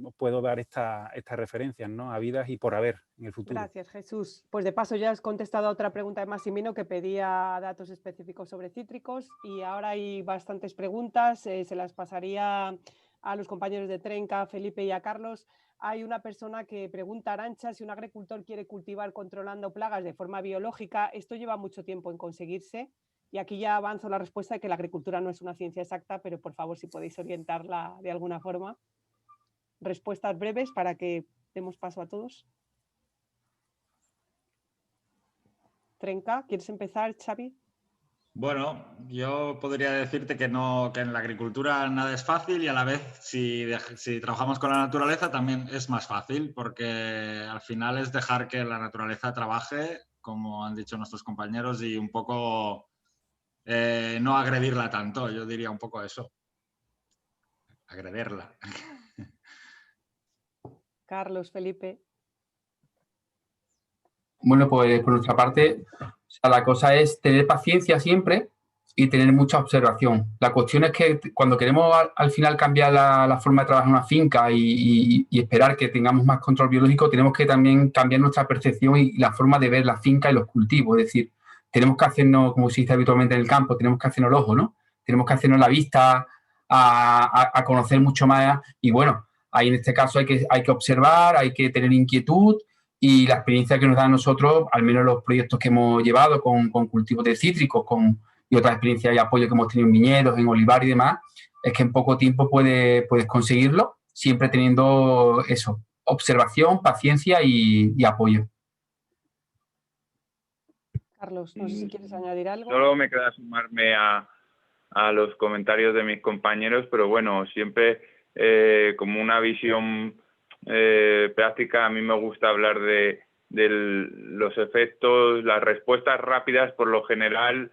os puedo dar estas referencias, ¿no? Habidas y por haber en el futuro. Gracias, Jesús. Pues de paso ya has contestado a otra pregunta de Massimino que pedía datos específicos sobre cítricos y ahora hay bastantes preguntas, se las pasaría a los compañeros de Trenca, a Felipe y a Carlos. Hay una persona que pregunta, Arantxa, si un agricultor quiere cultivar controlando plagas de forma biológica, esto lleva mucho tiempo en conseguirse. Y aquí ya avanzo la respuesta de que la agricultura no es una ciencia exacta, pero por favor si podéis orientarla de alguna forma. Respuestas breves para que demos paso a todos. Trenca, ¿quieres empezar, Xavi? Bueno, yo podría decirte que no, que en la agricultura nada es fácil y a la vez si trabajamos con la naturaleza también es más fácil porque al final es dejar que la naturaleza trabaje, como han dicho nuestros compañeros, y un poco no agredirla tanto, yo diría un poco eso, agredirla. Carlos, Felipe. Bueno, pues por nuestra parte, o sea, la cosa es tener paciencia siempre y tener mucha observación. La cuestión es que cuando queremos al final cambiar la forma de trabajar en una finca y esperar que tengamos más control biológico, tenemos que también cambiar nuestra percepción y la forma de ver la finca y los cultivos. Es decir, tenemos que hacernos, como se dice habitualmente en el campo, tenemos que hacernos el ojo, ¿no? Tenemos que hacernos la vista, a conocer mucho más. Y bueno, ahí en este caso hay que observar, hay que tener inquietud. Y la experiencia que nos da a nosotros, al menos los proyectos que hemos llevado con cultivos de cítricos y otras experiencias y apoyo que hemos tenido en viñedos, en olivar y demás, es que en poco tiempo puedes conseguirlo, siempre teniendo eso, observación, paciencia y apoyo. Carlos, no sé si quieres añadir algo. Solo me queda sumarme a los comentarios de mis compañeros, pero bueno, siempre como una visión práctica, a mí me gusta hablar de los efectos, las respuestas rápidas por lo general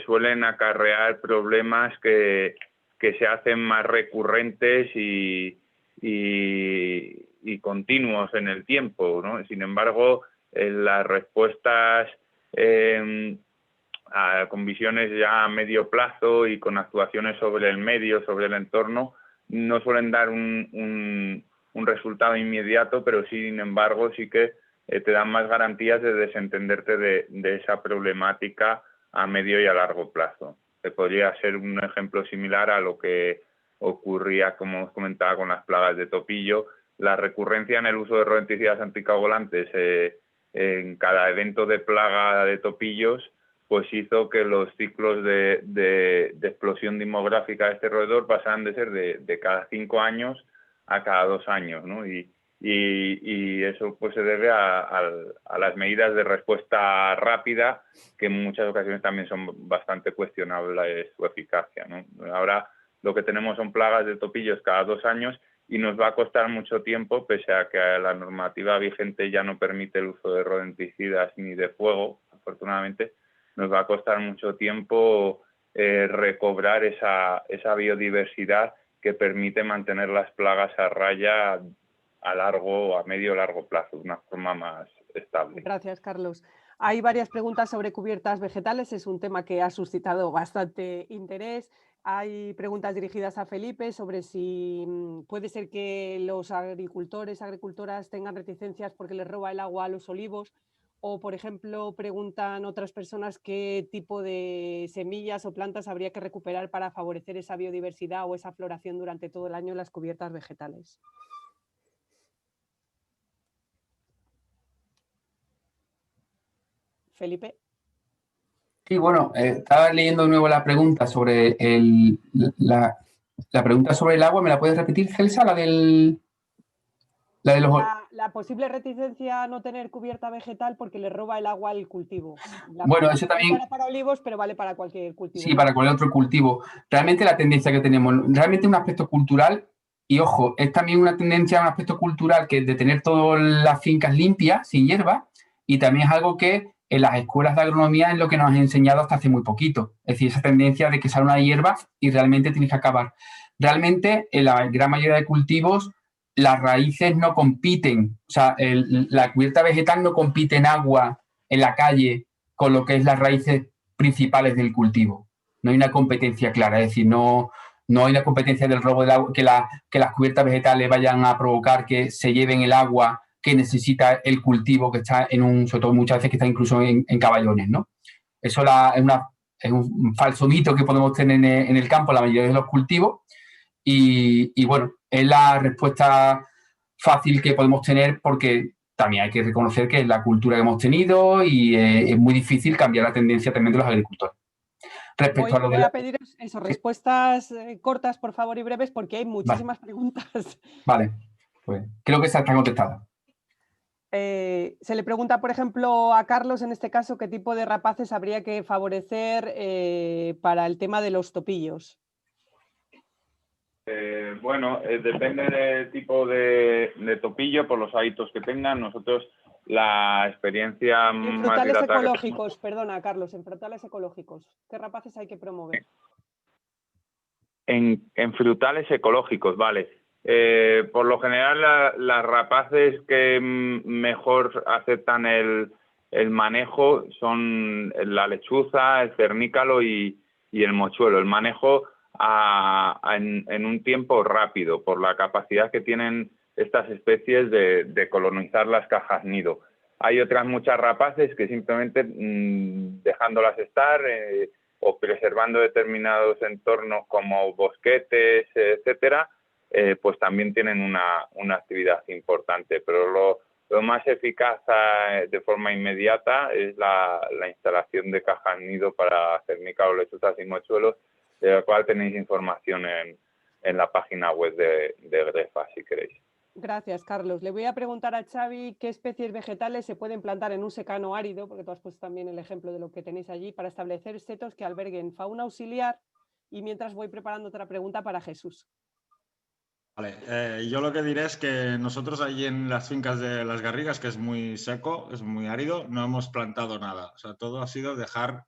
suelen acarrear problemas que se hacen más recurrentes y continuos en el tiempo, ¿no? Sin embargo, las respuestas con visiones ya a medio plazo y con actuaciones sobre el medio, sobre el entorno, no suelen dar un resultado inmediato, pero sin embargo sí que te dan más garantías de desentenderte de esa problemática a medio y a largo plazo. Que podría ser un ejemplo similar a lo que ocurría, como os comentaba, con las plagas de topillo. La recurrencia en el uso de rodenticidas anticoagulantes en cada evento de plaga de topillos pues hizo que los ciclos de explosión demográfica de este roedor pasaran de ser de cada 5 años a cada 2 años, ¿no? Y eso pues se debe a las medidas de respuesta rápida, que en muchas ocasiones también son bastante cuestionables su eficacia, ¿no? Ahora lo que tenemos son plagas de topillos cada 2 años y nos va a costar mucho tiempo, pese a que la normativa vigente ya no permite el uso de rodenticidas ni de fuego, afortunadamente, nos va a costar mucho tiempo recobrar esa biodiversidad que permite mantener las plagas a raya a medio o largo plazo, de una forma más estable. Gracias, Carlos. Hay varias preguntas sobre cubiertas vegetales, es un tema que ha suscitado bastante interés. Hay preguntas dirigidas a Felipe sobre si puede ser que los agricultores, agricultoras tengan reticencias porque les roba el agua a los olivos. O, por ejemplo, preguntan otras personas qué tipo de semillas o plantas habría que recuperar para favorecer esa biodiversidad o esa floración durante todo el año en las cubiertas vegetales. Felipe. Sí, bueno, estaba leyendo de nuevo la pregunta sobre la pregunta sobre el agua. ¿Me la puedes repetir, Celsa? La de los... La posible reticencia a no tener cubierta vegetal porque le roba el agua al cultivo. Bueno, La eso pregunta también... era para olivos, pero vale para cualquier cultivo. Sí, para cualquier otro cultivo. Realmente la tendencia que tenemos, realmente un aspecto cultural, y ojo, es también una tendencia, un aspecto cultural que es de tener todas las fincas limpias, sin hierba, y también es algo que en las escuelas de agronomía es lo que nos han enseñado hasta hace muy poquito. Es decir, esa tendencia de que sale una hierba y realmente tienes que acabar. Realmente, en la gran mayoría de cultivos, las raíces no compiten, o sea, la cubierta vegetal no compite en agua, en la calle, con lo que es las raíces principales del cultivo. No hay una competencia clara, es decir, no hay una competencia del robo del agua, que las cubiertas vegetales vayan a provocar que se lleven el agua que necesita el cultivo que está sobre todo muchas veces que está incluso en caballones, ¿no? Eso es un falso mito que podemos tener en el campo, la mayoría de los cultivos, y bueno, es la respuesta fácil que podemos tener porque también hay que reconocer que es la cultura que hemos tenido y es muy difícil cambiar la tendencia también de los agricultores. Respecto a lo de voy a pedir respuestas cortas, por favor, y breves, porque hay muchísimas preguntas. Vale, pues creo que esa está contestada. Se le pregunta, por ejemplo, a Carlos, en este caso, qué tipo de rapaces habría que favorecer para el tema de los topillos. Bueno, depende del tipo de topillo, por los hábitos que tengan. Nosotros la experiencia en más frutales dilatada ecológicos, perdona, Carlos, en frutales ecológicos, ¿qué rapaces hay que promover? En frutales ecológicos, vale. Por lo general, las rapaces que mejor aceptan el manejo son la lechuza, el cernícalo y el mochuelo. El manejo en un tiempo rápido, por la capacidad que tienen estas especies de colonizar las cajas nido. Hay otras muchas rapaces que simplemente dejándolas estar o preservando determinados entornos como bosquetes, etcétera, pues también tienen una actividad importante. Pero lo más eficaz de forma inmediata es la instalación de cajas nido para cernícalos, lechuzas y mochuelos, de la cual tenéis información en la página web de Grefa, si queréis. Gracias, Carlos. Le voy a preguntar a Xavi qué especies vegetales se pueden plantar en un secano árido, porque tú has puesto también el ejemplo de lo que tenéis allí, para establecer setos que alberguen fauna auxiliar, y mientras voy preparando otra pregunta para Jesús. Vale, yo lo que diré es que nosotros allí en las fincas de Las Garrigas, que es muy seco, es muy árido, no hemos plantado nada. O sea, todo ha sido dejar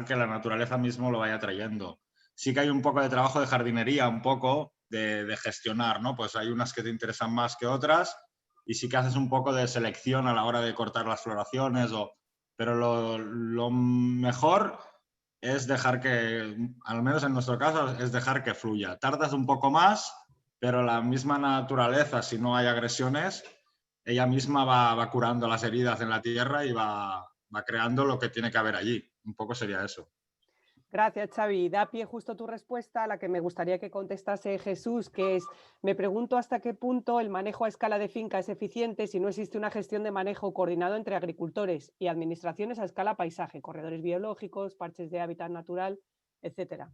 que la naturaleza mismo lo vaya trayendo. Sí que hay un poco de trabajo de jardinería, un poco de gestionar, ¿no? Pues hay unas que te interesan más que otras y sí que haces un poco de selección a la hora de cortar las floraciones, pero lo mejor es dejar que, al menos en nuestro caso, es dejar que fluya. Tardas un poco más, pero la misma naturaleza, si no hay agresiones, ella misma va curando las heridas en la tierra y va creando lo que tiene que haber allí. Un poco sería eso. Gracias, Xavi. Da pie justo tu respuesta a la que me gustaría que contestase Jesús, que es, me pregunto hasta qué punto el manejo a escala de finca es eficiente si no existe una gestión de manejo coordinado entre agricultores y administraciones a escala paisaje, corredores biológicos, parches de hábitat natural, etcétera.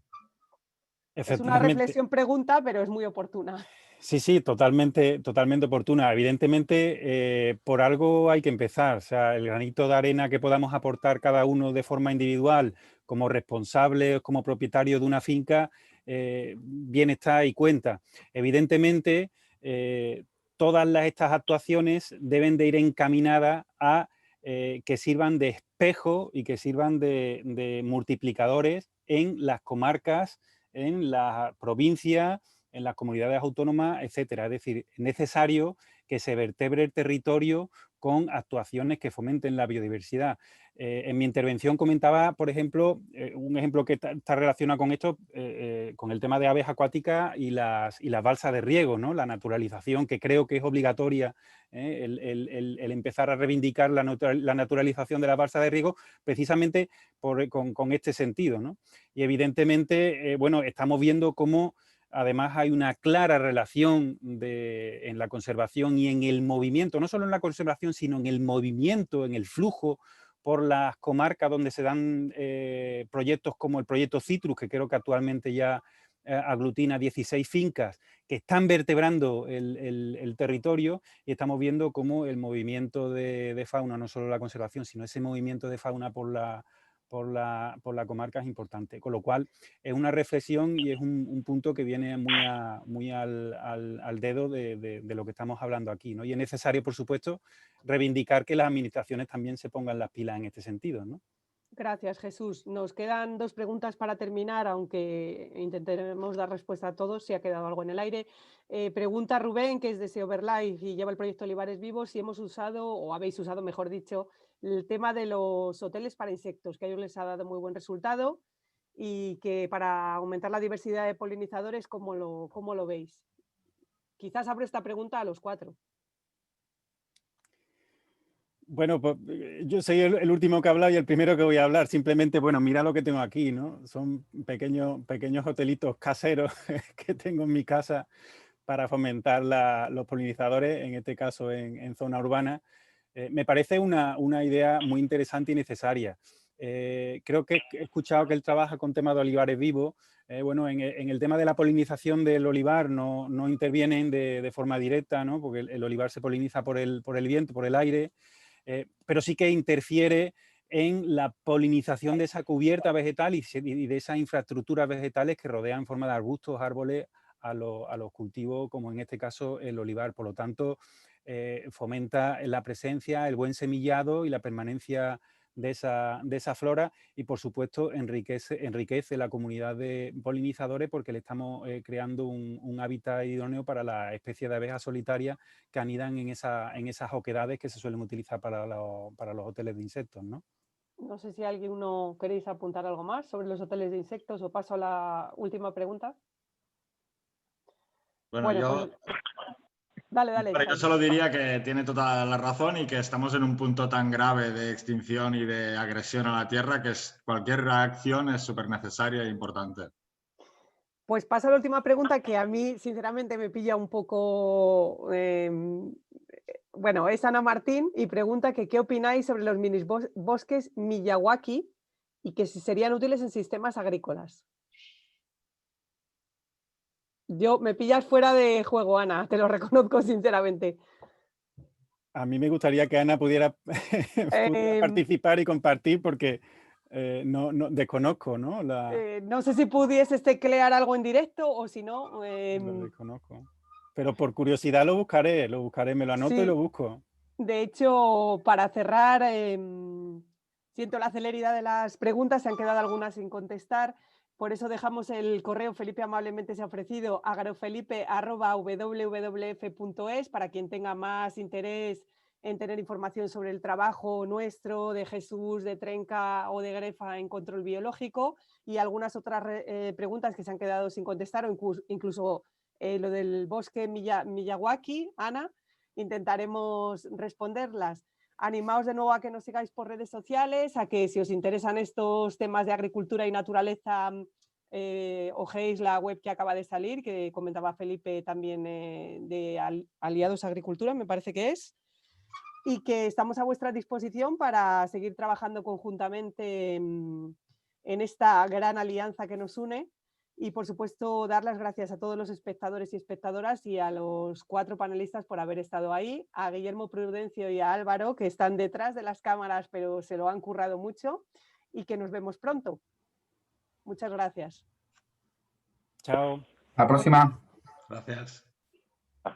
Es una reflexión pregunta, pero es muy oportuna. Sí, totalmente oportuna. Evidentemente, por algo hay que empezar. O sea, el granito de arena que podamos aportar cada uno de forma individual, como responsable, como propietario de una finca, bien está y cuenta. Evidentemente, todas estas actuaciones deben de ir encaminadas a que sirvan de espejo y que sirvan de multiplicadores en las comarcas, en la provincia, en las comunidades autónomas, etcétera. Es decir, es necesario que se vertebre el territorio con actuaciones que fomenten la biodiversidad. En mi intervención comentaba, por ejemplo, un ejemplo que está relacionado con esto, con el tema de aves acuáticas y las balsas de riego, ¿no? La naturalización, que creo que es obligatoria, el empezar a reivindicar la naturalización de las balsas de riego, precisamente con este sentido, ¿no? Y evidentemente, bueno, estamos viendo cómo además hay una clara relación en la conservación y en el movimiento, no solo en la conservación, sino en el movimiento, en el flujo, por las comarcas donde se dan proyectos como el proyecto Citrus, que creo que actualmente ya aglutina 16 fincas que están vertebrando el territorio, y estamos viendo cómo el movimiento de fauna, no solo la conservación, sino ese movimiento de fauna por la comarca es importante. Con lo cual es una reflexión y es un punto que viene muy al dedo de lo que estamos hablando aquí, ¿no? Y es necesario, por supuesto, reivindicar que las administraciones también se pongan las pilas en este sentido, ¿no? Gracias, Jesús. Nos quedan 2 preguntas para terminar, aunque intentaremos dar respuesta a todos si ha quedado algo en el aire. Pregunta Rubén, que es de SEOverlife y lleva el proyecto Olivares Vivos, si hemos usado, o habéis usado, mejor dicho, el tema de los hoteles para insectos, que a ellos les ha dado muy buen resultado y que para aumentar la diversidad de polinizadores, ¿cómo lo veis? Quizás abro esta pregunta a los 4. Bueno, pues yo soy el último que ha hablado y el primero que voy a hablar. Simplemente, bueno, mira lo que tengo aquí, ¿no? Son pequeños hotelitos caseros que tengo en mi casa para fomentar los polinizadores, en este caso en zona urbana. Me parece una idea muy interesante y necesaria. Creo que he escuchado que él trabaja con temas de olivares vivos. Bueno, en el tema de la polinización del olivar no intervienen de forma directa, ¿no? Porque el olivar se poliniza por el viento, por el aire. Pero sí que interfiere en la polinización de esa cubierta vegetal y de esas infraestructuras vegetales que rodean en forma de arbustos, árboles a los cultivos, como en este caso el olivar. Por lo tanto, fomenta la presencia, el buen semillado y la permanencia de esa flora, y por supuesto enriquece la comunidad de polinizadores, porque le estamos creando un hábitat idóneo para la especie de abejas solitarias que anidan en esas oquedades que se suelen utilizar para los hoteles de insectos, ¿no? No sé si alguno queréis apuntar algo más sobre los hoteles de insectos o paso a la última pregunta. Bueno, yo Dale. yo solo diría que tiene toda la razón y que estamos en un punto tan grave de extinción y de agresión a la tierra que cualquier reacción es súper necesaria e importante. Pues paso a la última pregunta, que a mí sinceramente me pilla un poco... bueno, es Ana Martín y pregunta que qué opináis sobre los mini bosques Miyawaki y que si serían útiles en sistemas agrícolas. Yo me pillas fuera de juego, Ana, te lo reconozco sinceramente. A mí me gustaría que Ana pudiera participar y compartir, porque no desconozco, ¿no? No sé si pudieses teclear algo en directo o si no... Lo desconozco. Pero por curiosidad lo buscaré, me lo anoto y lo sí, busco. de hecho, para cerrar, siento la celeridad de las preguntas, se han quedado algunas sin contestar. Por eso dejamos el correo. Felipe amablemente se ha ofrecido agrofelipe@wwf.es para quien tenga más interés en tener información sobre el trabajo nuestro, de Jesús, de Trenca o de Grefa en control biológico, y algunas otras preguntas que se han quedado sin contestar, o incluso lo del bosque Miyawaki, Ana, intentaremos responderlas. Animaos de nuevo a que nos sigáis por redes sociales, a que si os interesan estos temas de agricultura y naturaleza, ojéis la web que acaba de salir, que comentaba Felipe también, de Aliados Agricultura, me parece que es, y que estamos a vuestra disposición para seguir trabajando conjuntamente en esta gran alianza que nos une. Y, por supuesto, dar las gracias a todos los espectadores y espectadoras y a los 4 panelistas por haber estado ahí, a Guillermo Prudencio y a Álvaro, que están detrás de las cámaras, pero se lo han currado mucho, y que nos vemos pronto. Muchas gracias. Chao. La próxima. Gracias.